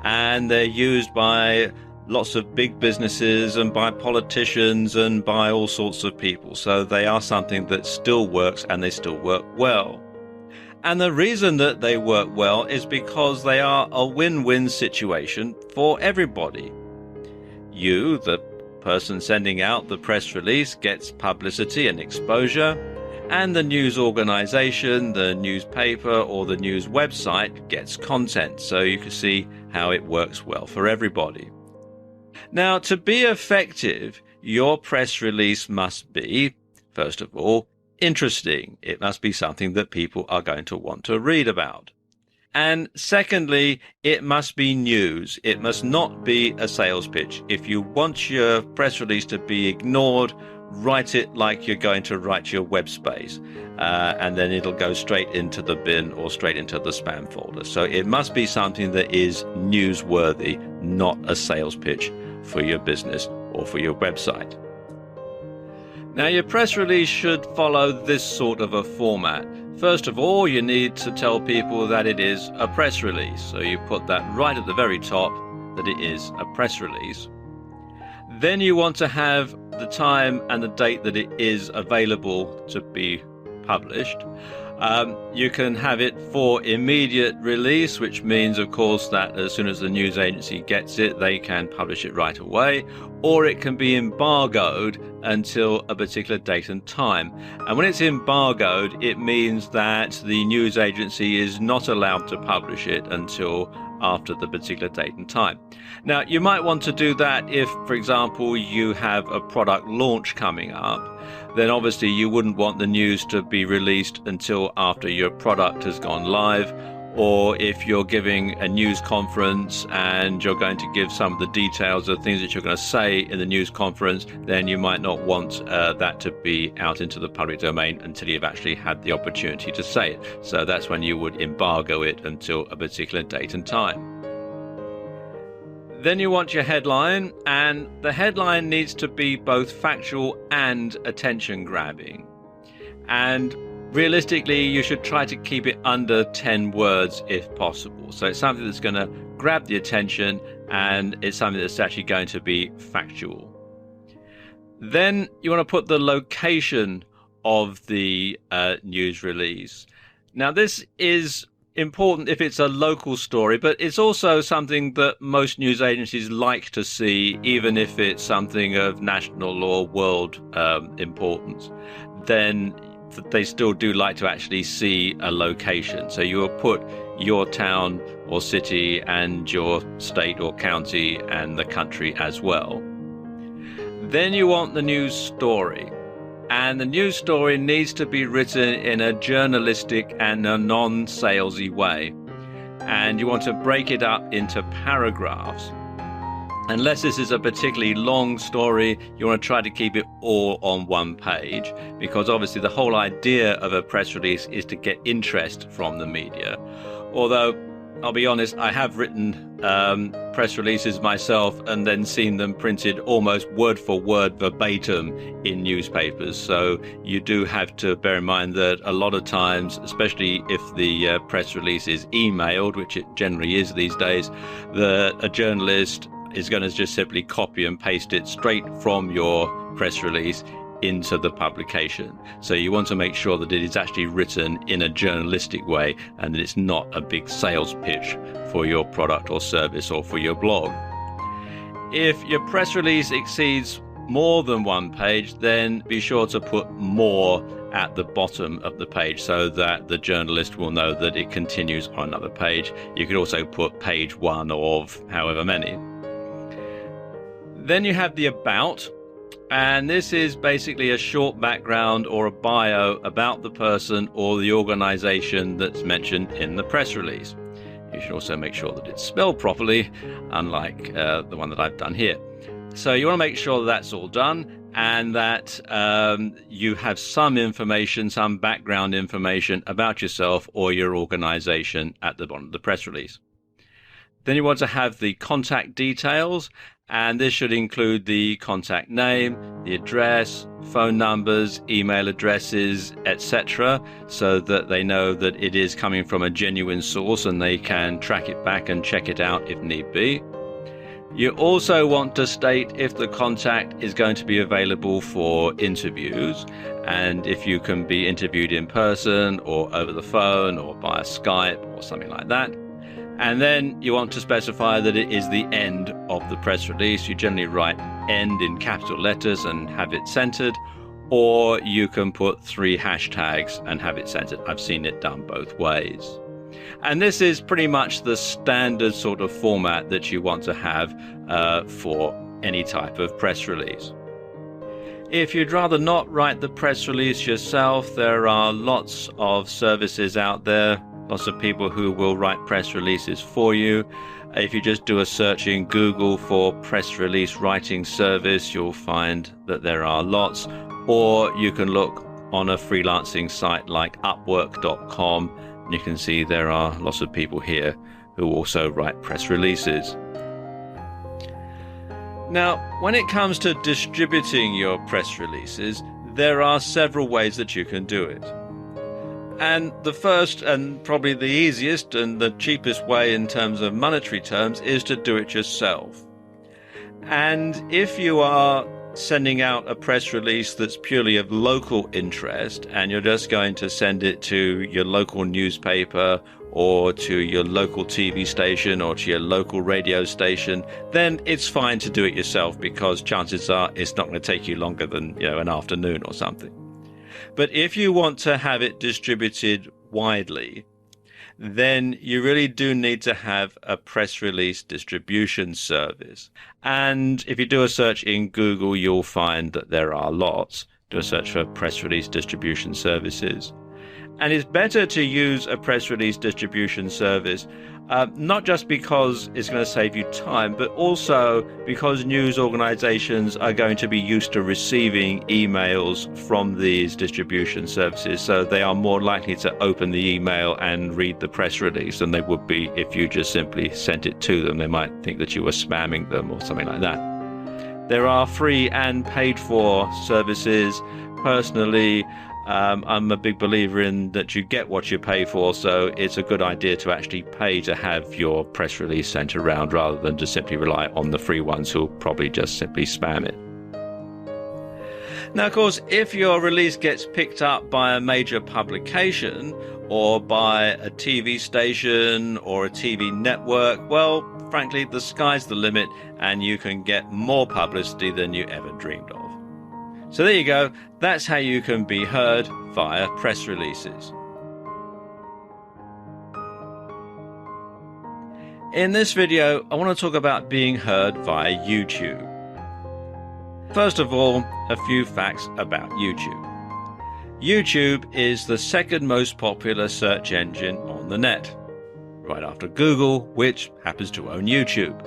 and they're used by lots of big businesses and by politicians and by all sorts of people. So they are something that still works, and they still work well. And the reason that they work well is because they are a win-win situation for everybody. You, the person sending out the press release, gets publicity and exposure, and the news organization, the newspaper or the news website gets content. So you can see how it works well for everybody. Now, to be effective, your press release must be, first of all, interesting. It must be something that people are going to want to read about. And secondly, it must be news. It must not be a sales pitch. If you want your press release to be ignored, write it like you're going to write your web space, and then it'll go straight into the bin or straight into the spam folder. So it must be something that is newsworthy, not a sales pitch for your business or for your website. Now, your press release should follow this sort of a format. First of all, you need to tell people that it is a press release. So you put that right at the very top, that it is a press release. Then you want to have the time and the date that it is available to be published. You can have it for immediate release, which means, of course, that as soon as the news agency gets it, they can publish it right away. Or it can be embargoed until a particular date and time. And when it's embargoed, it means that the news agency is not allowed to publish it until after the particular date and time. Now, you might want to do that if, for example, you have a product launch coming up. Then obviously you wouldn't want the news to be released until after your product has gone live. Or if you're giving a news conference and you're going to give some of the details of things that you're going to say in the news conference, then you might not want that to be out into the public domain until you've actually had the opportunity to say it. So that's when you would embargo it until a particular date and time. Then you want your headline, and the headline needs to be both factual and attention-grabbing. And realistically, you should try to keep it under 10 words if possible. So it's something that's going to grab the attention, and it's something that's actually going to be factual. Then you want to put the location of the news release. Now, this is important if it's a local story, but it's also something that most news agencies like to see, even if it's something of national or world importance. Then they still do like to actually see a location. So you will put your town or city and your state or county and the country as well. Then you want the news story. And the news story needs to be written in a journalistic and a non-salesy way. And you want to break it up into paragraphs. Unless this is a particularly long story, you want to try to keep it all on one page, because obviously the whole idea of a press release is to get interest from the media. Although, I'll be honest, I have written press releases myself and then seen them printed almost word for word verbatim in newspapers. So you do have to bear in mind that a lot of times, especially if the press release is emailed, which it generally is these days, that a journalist is going to just simply copy and paste it straight from your press release into the publication. So you want to make sure that it is actually written in a journalistic way and that it's not a big sales pitch for your product or service or for your blog. If your press release exceeds more than one page, then be sure to put more at the bottom of the page so that the journalist will know that it continues on another page. You could also put page 1 of however many. Then you have the about, and this is basically a short background or a bio about the person or the organization that's mentioned in the press release. You should also make sure that it's spelled properly, unlike the one that I've done here. So you want to make sure that that's all done and that you have some information, some background information about yourself or your organization at the bottom of the press release. Then you want to have the contact details, and this should include the contact name, the address, phone numbers, email addresses, etc., so that they know that it is coming from a genuine source and they can track it back and check it out if need be. You also want to state if the contact is going to be available for interviews, and if you can be interviewed in person or over the phone or via Skype or something like that. And then you want to specify that it is the end of the press release. You generally write end in capital letters and have it centered, or you can put 3 hashtags and have it centered. I've seen it done both ways. And this is pretty much the standard sort of format that you want to have for any type of press release. If you'd rather not write the press release yourself, there are lots of services out there. Lots of people who will write press releases for you. If you just do a search in Google for press release writing service, you'll find that there are lots. Or you can look on a freelancing site like Upwork.com, and you can see there are lots of people here who also write press releases. Now, when it comes to distributing your press releases, there are several ways that you can do it. And the first and probably the easiest and the cheapest way in terms of monetary terms is to do it yourself. And if you are sending out a press release that's purely of local interest and you're just going to send it to your local newspaper or to your local TV station or to your local radio station, then it's fine to do it yourself, because chances are it's not going to take you longer than, an afternoon or something. But if you want to have it distributed widely, then you really do need to have a press release distribution service. And if you do a search in Google, you'll find that there are lots. Do a search for press release distribution services. And it's better to use a press release distribution service, not just because it's going to save you time, but also because news organizations are going to be used to receiving emails from these distribution services. So they are more likely to open the email and read the press release than they would be if you just simply sent it to them. They might think that you were spamming them or something like that. There are free and paid for services. Personally, I'm a big believer in that you get what you pay for, so it's a good idea to actually pay to have your press release sent around rather than just simply rely on the free ones who'll probably just simply spam it. Now, of course, if your release gets picked up by a major publication or by a TV station or a TV network, well, frankly, the sky's the limit and you can get more publicity than you ever dreamed of. So there you go. That's how you can be heard via press releases. In this video, I want to talk about being heard via YouTube. First of all, a few facts about YouTube. YouTube is the second most popular search engine on the net, right after Google, which happens to own YouTube.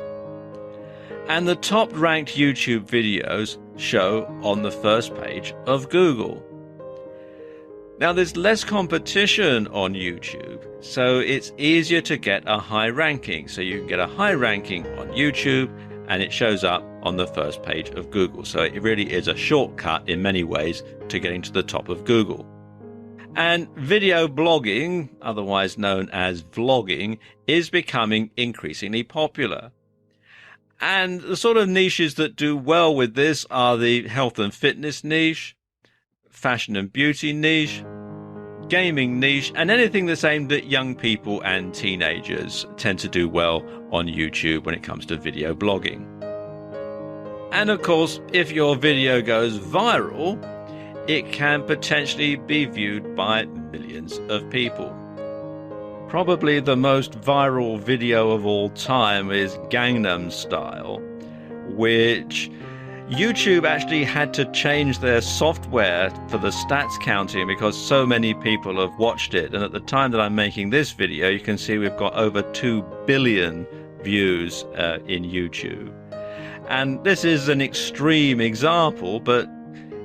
And the top ranked YouTube videos show on the first page of Google. Now there's less competition on YouTube, so it's easier to get a high ranking. So you can get a high ranking on YouTube and it shows up on the first page of Google. So it really is a shortcut in many ways to getting to the top of Google. And video blogging, otherwise known as vlogging, is becoming increasingly popular. And the sort of niches that do well with this are the health and fitness niche, fashion and beauty niche, gaming niche, and anything that's aimed at young people and teenagers tend to do well on YouTube when it comes to video blogging. And of course, if your video goes viral, it can potentially be viewed by millions of people. Probably the most viral video of all time is Gangnam Style, which YouTube actually had to change their software for the stats counting because so many people have watched it. And at the time that I'm making this video, you can see we've got over 2 billion views in YouTube. And this is an extreme example, but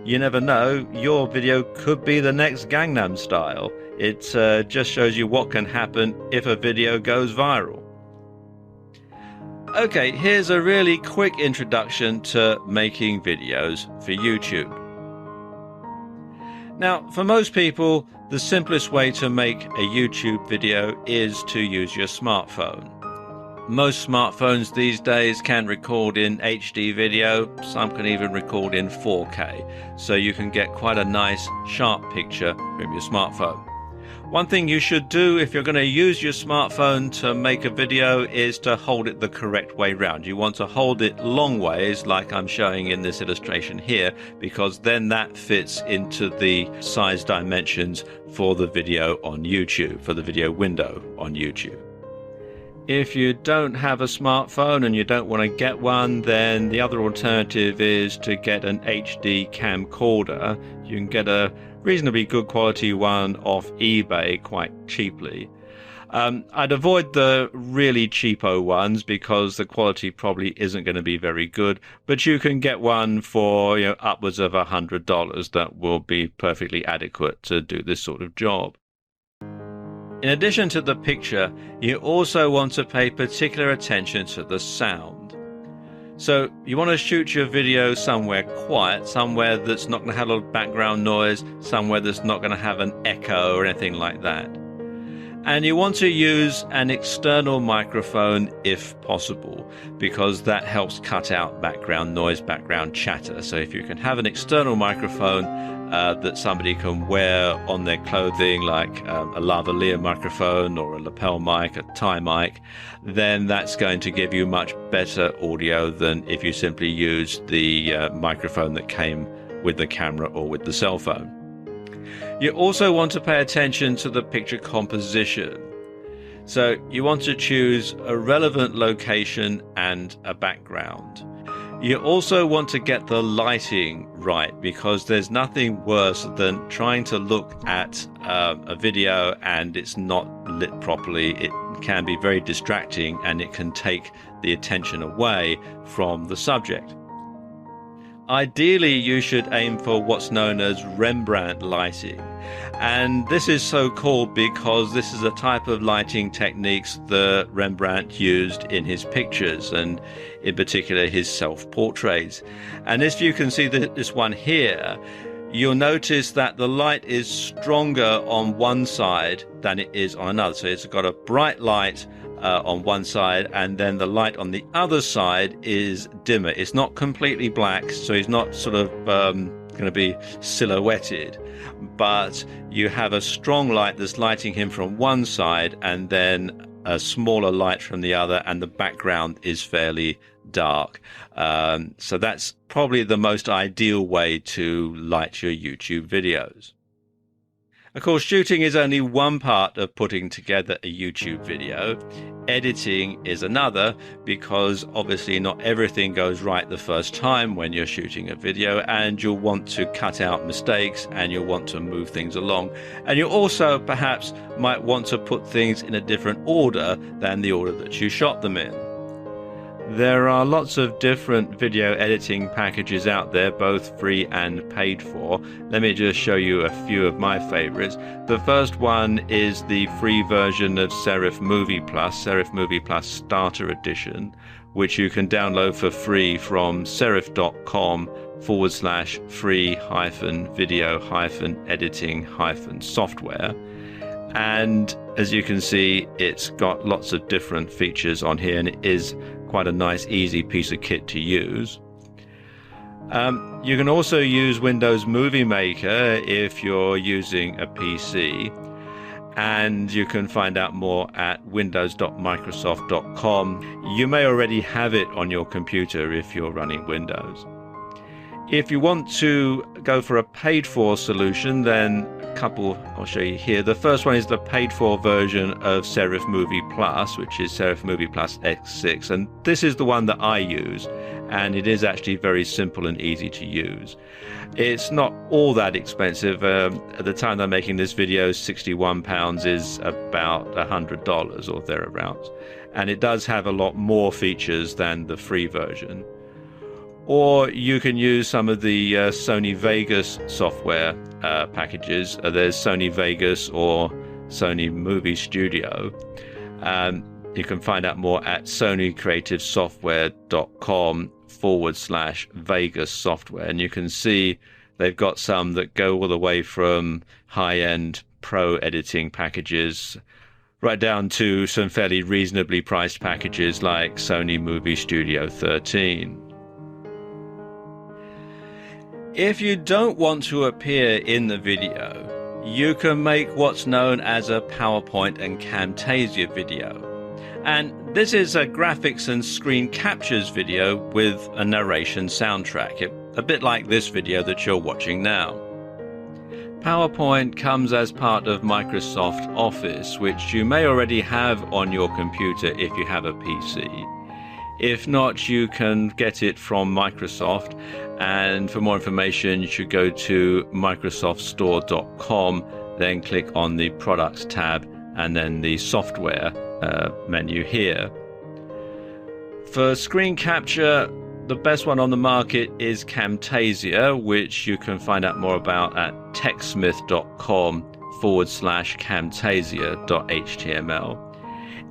you never know, your video could be the next Gangnam Style. It just shows you what can happen if a video goes viral. Okay, here's a really quick introduction to making videos for YouTube. Now, for most people, the simplest way to make a YouTube video is to use your smartphone. Most smartphones these days can record in HD video, some can even record in 4K, so you can get quite a nice, sharp picture from your smartphone. One thing you should do if you're going to use your smartphone to make a video is to hold it the correct way round. You want to hold it long ways like I'm showing in this illustration here, because then that fits into the size dimensions for the video on YouTube, for the video window on YouTube. If you don't have a smartphone and you don't want to get one, then the other alternative is to get an HD camcorder. You can get a reasonably good quality one off eBay quite cheaply. I'd avoid the really cheapo ones because the quality probably isn't going to be very good, but you can get one for upwards of $100 that will be perfectly adequate to do this sort of job. In addition to the picture, you also want to pay particular attention to the sound. So you want to shoot your video somewhere quiet, somewhere that's not going to have a lot of background noise, somewhere that's not going to have an echo or anything like that. And you want to use an external microphone if possible, because that helps cut out background noise, background chatter. So if you can have an external microphone that somebody can wear on their clothing, like a lavalier microphone or a lapel mic, a tie mic, then that's going to give you much better audio than if you simply used the microphone that came with the camera or with the cell phone. You also want to pay attention to the picture composition. So you want to choose a relevant location and a background. You also want to get the lighting right, because there's nothing worse than trying to look at a video and it's not lit properly. It can be very distracting and it can take the attention away from the subject. Ideally, you should aim for what's known as Rembrandt lighting. And this is so called because this is a type of lighting techniques that Rembrandt used in his pictures, and in particular his self-portraits. And if you can see this one here, you'll notice that the light is stronger on one side than it is on another. So it's got a bright light on one side, and then the light on the other side is dimmer. It's not completely black, so he's not sort of going to be silhouetted, but you have a strong light that's lighting him from one side and then a smaller light from the other, and the background is fairly dark. So that's probably the most ideal way to light your YouTube videos. Of course, shooting is only one part of putting together a YouTube video. Editing is another, because obviously not everything goes right the first time when you're shooting a video, and you'll want to cut out mistakes and you'll want to move things along. And you also perhaps might want to put things in a different order than the order that you shot them in. There are lots of different video editing packages out there, both free and paid for. Let me just show you a few of my favorites. The first one is the free version of Serif Movie Plus, Serif Movie Plus Starter Edition, which you can download for free from serif.com/free-video-editing-software. And as you can see, it's got lots of different features on here, and it is quite a nice, easy piece of kit to use. You can also use Windows Movie Maker if you're using a PC, and you can find out more at windows.microsoft.com. You may already have it on your computer if you're running Windows. If you want to go for a paid-for solution, then a couple I'll show you here. The first one is the paid-for version of Serif Movie Plus, which is Serif Movie Plus X6, and this is the one that I use, and it is actually very simple and easy to use. It's not all that expensive. At the time I'm making this video, £61 is about $100 or thereabouts, and it does have a lot more features than the free version. Or you can use some of the Sony Vegas software packages. There's Sony Vegas or Sony Movie Studio. You can find out more at sonycreativesoftware.com/Vegas software. And you can see they've got some that go all the way from high-end pro editing packages right down to some fairly reasonably priced packages like Sony Movie Studio 13. If you don't want to appear in the video, you can make what's known as a PowerPoint and Camtasia video. And this is a graphics and screen captures video with a narration soundtrack, a bit like this video that you're watching now. PowerPoint comes as part of Microsoft Office, which you may already have on your computer if you have a PC. If not, you can get it from Microsoft, and for more information you should go to microsoftstore.com, then click on the Products tab and then the Software menu here. For screen capture, the best one on the market is Camtasia, which you can find out more about at techsmith.com/camtasia.html.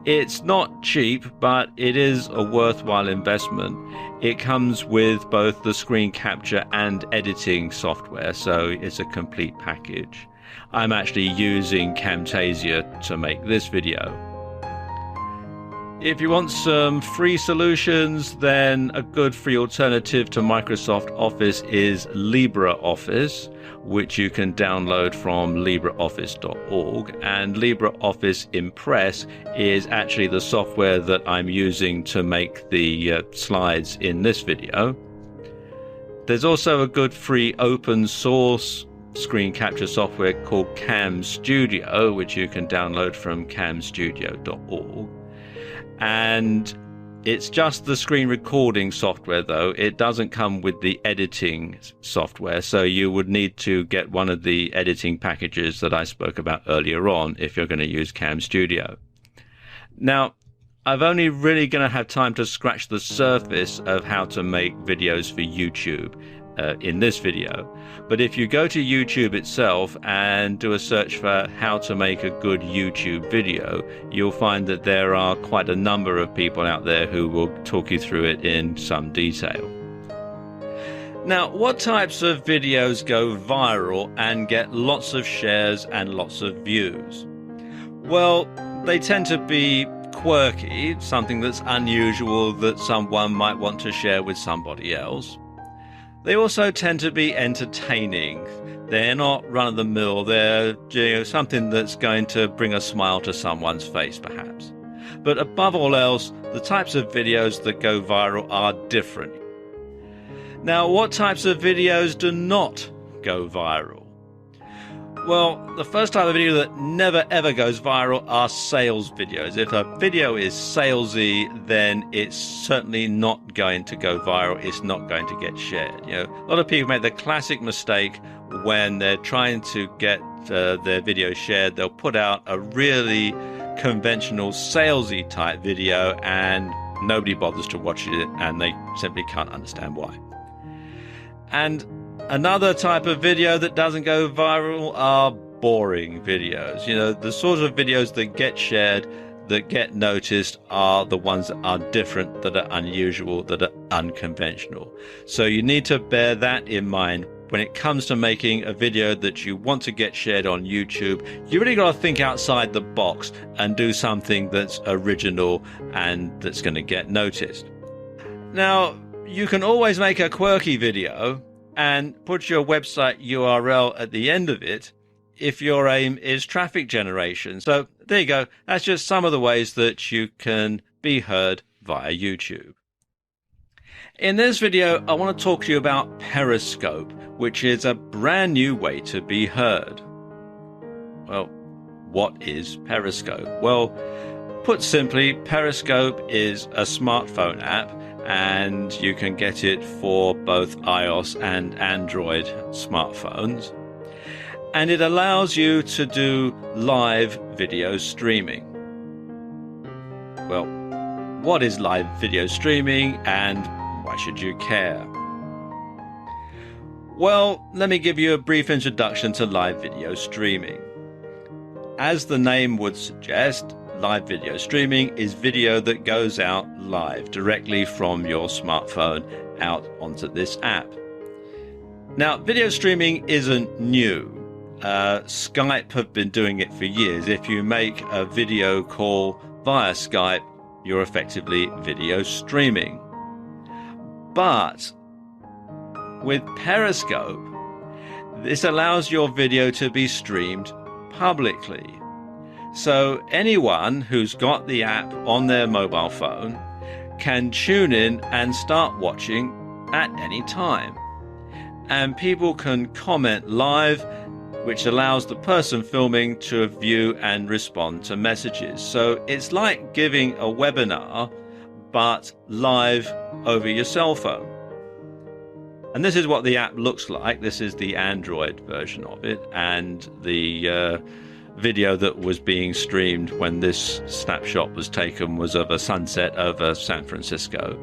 It's not cheap, but it is a worthwhile investment. It comes with both the screen capture and editing software, so it's a complete package. I'm actually using Camtasia to make this video. If you want some free solutions, then a good free alternative to Microsoft Office is LibreOffice, which you can download from LibreOffice.org. And LibreOffice Impress is actually the software that I'm using to make the slides in this video. There's also a good free open source screen capture software called Cam Studio, which you can download from camstudio.org. And it's just the screen recording software, though. It doesn't come with the editing software, so you would need to get one of the editing packages that I spoke about earlier on if you're going to use Cam Studio. Now, I've only really going to have time to scratch the surface of how to make videos for YouTube in this video. But if you go to YouTube itself and do a search for how to make a good YouTube video, you'll find that there are quite a number of people out there who will talk you through it in some detail. Now, what types of videos go viral and get lots of shares and lots of views? Well, they tend to be quirky, something that's unusual that someone might want to share with somebody else. They also tend to be entertaining. They're not run-of-the-mill. They're something that's going to bring a smile to someone's face, perhaps. But above all else, the types of videos that go viral are different. Now, what types of videos do not go viral? Well, the first type of video that never ever goes viral are sales videos. If a video is salesy, then it's certainly not going to go viral. It's not going to get shared. A lot of people make the classic mistake when they're trying to get their video shared. They'll put out a really conventional salesy type video, and Nobody bothers to watch it, and they simply can't understand why. And another type of video that doesn't go viral are boring videos. You know, the sort of videos that get shared, that get noticed, are the ones that are different, that are unusual, that are unconventional. So you need to bear that in mind when it comes to making a video that you want to get shared on YouTube. You really got to think outside the box and do something that's original and that's going to get noticed. Now, you can always make a quirky video and put your website URL at the end of it if your aim is traffic generation. So there you go. That's just some of the ways that you can be heard via YouTube. In this video, I want to talk to you about Periscope, which is a brand new way to be heard. Well, what is Periscope? Well, put simply, Periscope is a smartphone app, and you can get it for both iOS and Android smartphones. And it allows you to do live video streaming. Well, what is live video streaming, and why should you care? Well, let me give you a brief introduction to live video streaming. As the name would suggest, live video streaming is video that goes out live directly from your smartphone out onto this app. Now, video streaming isn't new. Skype have been doing it for years. If you make a video call via Skype, you're effectively video streaming. But with Periscope, this allows your video to be streamed publicly. So anyone who's got the app on their mobile phone can tune in and start watching at any time. And people can comment live, which allows the person filming to view and respond to messages. So it's like giving a webinar, but live over your cell phone. And this is what the app looks like. This is the Android version of it, and the video that was being streamed when this snapshot was taken was of a sunset over San Francisco.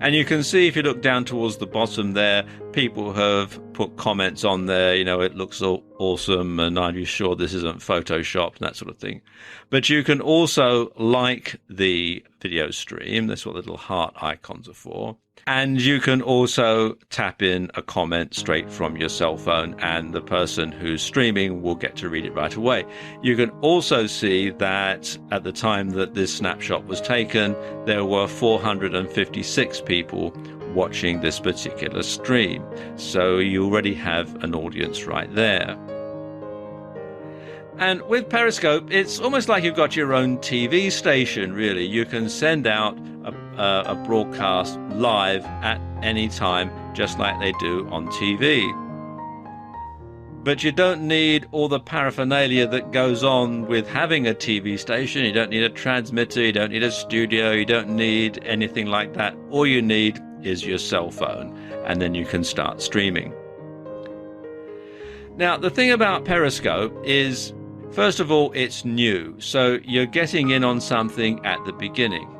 And you can see, if you look down towards the bottom there, people have put comments on there, you know, it looks awesome, and are you sure this isn't Photoshopped, and that sort of thing. But you can also like the video stream. That's what the little heart icons are for. And you can also tap in a comment straight from your cell phone, and the person who's streaming will get to read it right away. You can also see that at the time that this snapshot was taken, there were 456 people watching this particular stream. So you already have an audience right there. And with Periscope, it's almost like you've got your own TV station, really. You can send out a broadcast live at any time, just like they do on TV. But you don't need all the paraphernalia that goes on with having a TV station. You don't need a transmitter, you don't need a studio, you don't need anything like that. All you need is your cell phone, and then you can start streaming. Now, the thing about Periscope is, first of all, it's new, so you're getting in on something at the beginning,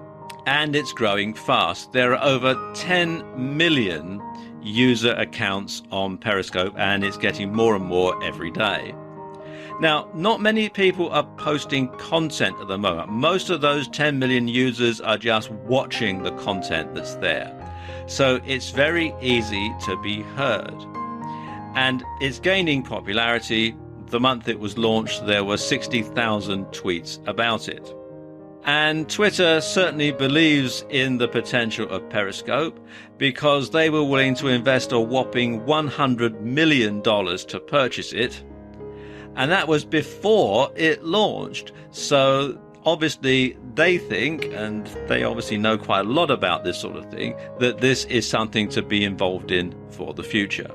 and it's growing fast. There are over 10 million user accounts on Periscope, and it's getting more and more every day. Now, not many people are posting content at the moment. Most of those 10 million users are just watching the content that's there. So it's very easy to be heard. And it's gaining popularity. The month it was launched, there were 60,000 tweets about it. And Twitter certainly believes in the potential of Periscope, because they were willing to invest a whopping $100 million to purchase it. And that was before it launched. So obviously they think, and they obviously know quite a lot about this sort of thing, that this is something to be involved in for the future.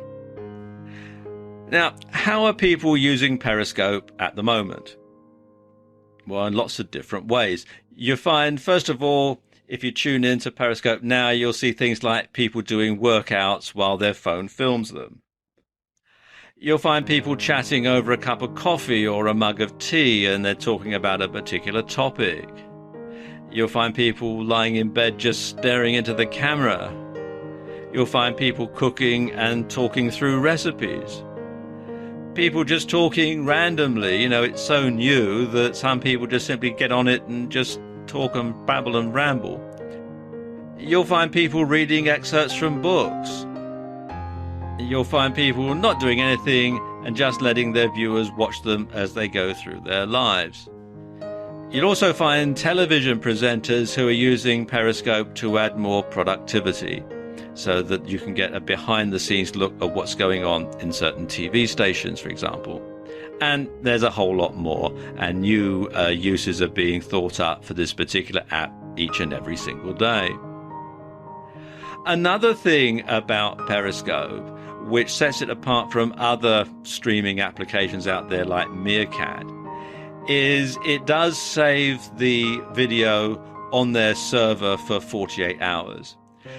Now, how are people using Periscope at the moment? Well, in lots of different ways. You find, first of all, if you tune into Periscope now, you'll see things like people doing workouts while their phone films them. You'll find people chatting over a cup of coffee or a mug of tea, and they're talking about a particular topic. You'll find people lying in bed just staring into the camera. You'll find people cooking and talking through recipes. People just talking randomly. It's so new that some people just simply get on it and just talk and babble and ramble. You'll find people reading excerpts from books. You'll find people not doing anything and just letting their viewers watch them as they go through their lives. You'll also find television presenters who are using Periscope to add more productivity, so that you can get a behind-the-scenes look at what's going on in certain TV stations, for example. And there's a whole lot more, and new uses are being thought up for this particular app each and every single day. Another thing about Periscope, which sets it apart from other streaming applications out there like Meerkat, is it does save the video on their server for 48 hours.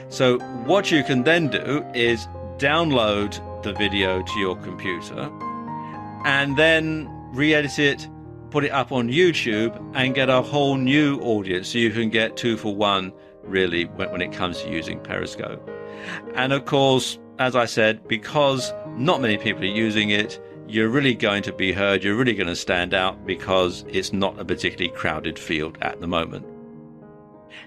So what you can then do is download the video to your computer and then re-edit it, put it up on YouTube, and get a whole new audience. So you can get 2 for 1, really, when it comes to using Periscope. And of course, as I said, because not many people are using it, you're really going to be heard, you're really going to stand out, because it's not a particularly crowded field at the moment.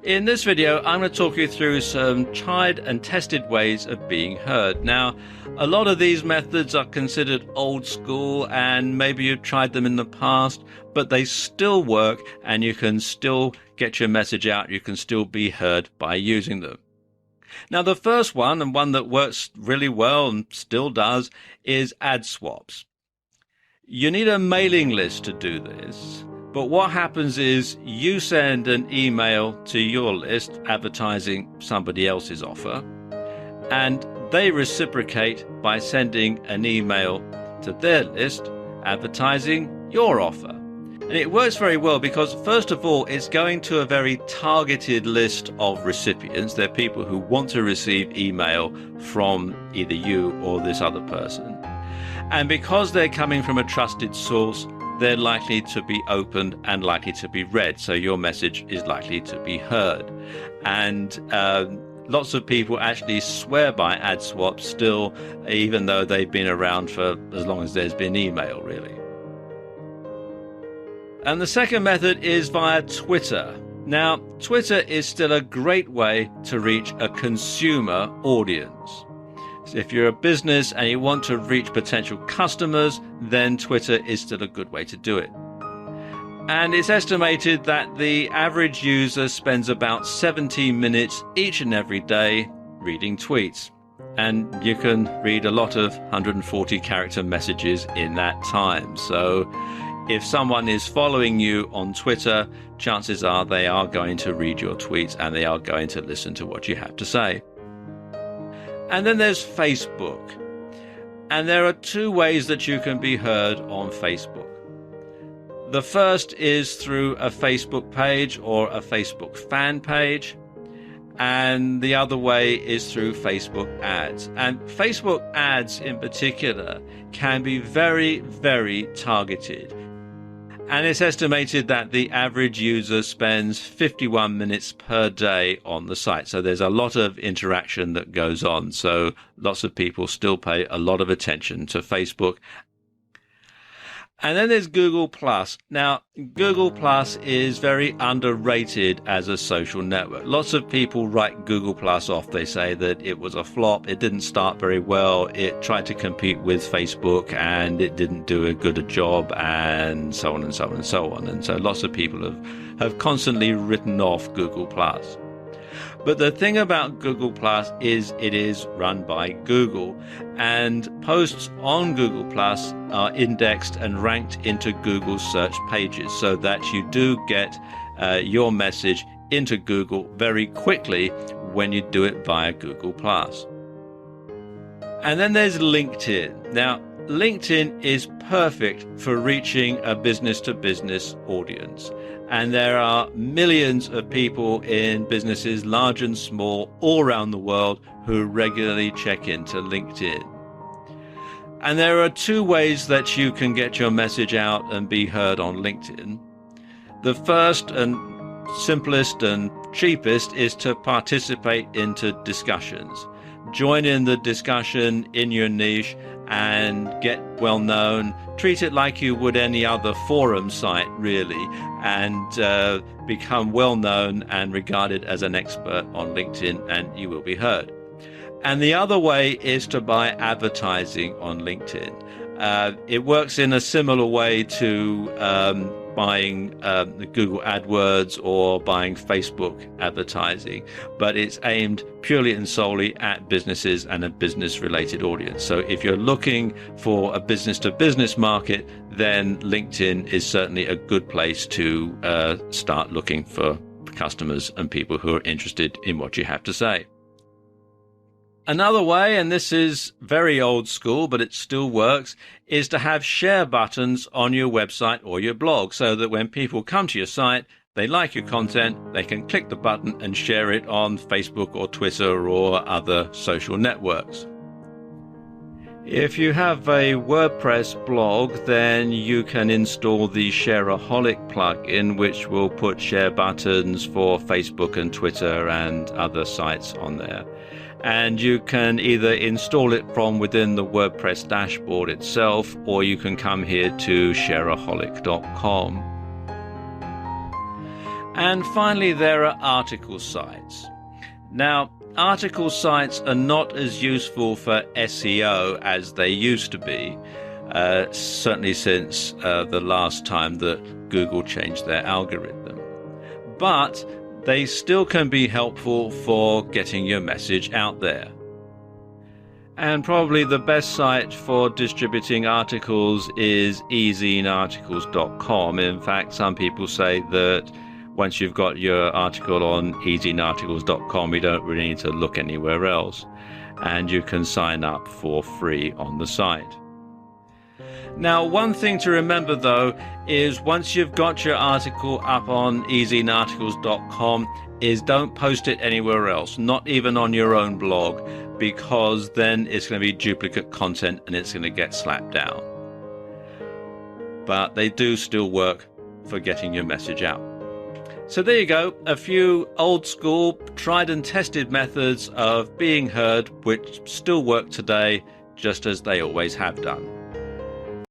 In this video, I'm going to talk you through some tried and tested ways of being heard. Now, a lot of these methods are considered old school, and maybe you've tried them in the past, but they still work, and you can still get your message out, you can still be heard by using them. Now, the first one, and one that works really well and still does, is ad swaps. You need a mailing list to do this. But what happens is you send an email to your list advertising somebody else's offer, and they reciprocate by sending an email to their list advertising your offer. And it works very well because, first of all, it's going to a very targeted list of recipients. They're people who want to receive email from either you or this other person. And because they're coming from a trusted source, they're likely to be opened and likely to be read, so your message is likely to be heard. And lots of people actually swear by ad swaps still, even though they've been around for as long as there's been email, really. And the second method is via Twitter. Now, Twitter is still a great way to reach a consumer audience. If you're a business and you want to reach potential customers, then Twitter is still a good way to do it. And it's estimated that the average user spends about 17 minutes each and every day reading tweets. And you can read a lot of 140 character messages in that time. So if someone is following you on Twitter, chances are they are going to read your tweets and they are going to listen to what you have to say. And then there's Facebook. And there are 2 ways that you can be heard on Facebook. The first is through a Facebook page or a Facebook fan page. And the other way is through Facebook ads. And Facebook ads in particular can be very, very targeted. And it's estimated that the average user spends 51 minutes per day on the site. So there's a lot of interaction that goes on. So lots of people still pay a lot of attention to Facebook. And then there's Google+. Now, Google+ is very underrated as a social network. Lots of people write Google+ off. They say that it was a flop. It didn't start very well. It tried to compete with Facebook and it didn't do a good job, and so on and so on and so on. And so lots of people have constantly written off Google+. But the thing about Google+ is it is run by Google, and posts on Google+ are indexed and ranked into Google search pages so that you do get your message into Google very quickly when you do it via Google+. And then there's LinkedIn. Now, LinkedIn is perfect for reaching a business-to-business audience. And there are millions of people in businesses, large and small, all around the world who regularly check into LinkedIn. And there are 2 ways that you can get your message out and be heard on LinkedIn. The first and simplest and cheapest is to participate into discussions. Join in the discussion in your niche and get well known. Treat it like you would any other forum site, really, and become well known and regarded as an expert on LinkedIn, and you will be heard. And the other way is to buy advertising on LinkedIn. It works in a similar way to buying Google AdWords or buying Facebook advertising, but it's aimed purely and solely at businesses and a business-related audience. So if you're looking for a business-to-business market, then LinkedIn is certainly a good place to start looking for customers and people who are interested in what you have to say. Another way, and this is very old school, but it still works, is to have share buttons on your website or your blog so that when people come to your site, they like your content, they can click the button and share it on Facebook or Twitter or other social networks. If you have a WordPress blog, then you can install the Shareaholic plugin, which will put share buttons for Facebook and Twitter and other sites on there. And you can either install it from within the WordPress dashboard itself, or you can come here to shareaholic.com. And finally, there are article sites. Now, article sites are not as useful for SEO as they used to be, certainly since the last time that Google changed their algorithm. But they still can be helpful for getting your message out there. And probably the best site for distributing articles is ezinearticles.com. In fact, some people say that once you've got your article on ezinearticles.com, you don't really need to look anywhere else. And you can sign up for free on the site. Now, one thing to remember, though, is once you've got your article up on ezinearticles.com, is don't post it anywhere else, not even on your own blog, because then it's going to be duplicate content and it's going to get slapped down. But they do still work for getting your message out. So there you go, a few old school, tried and tested methods of being heard, which still work today, just as they always have done.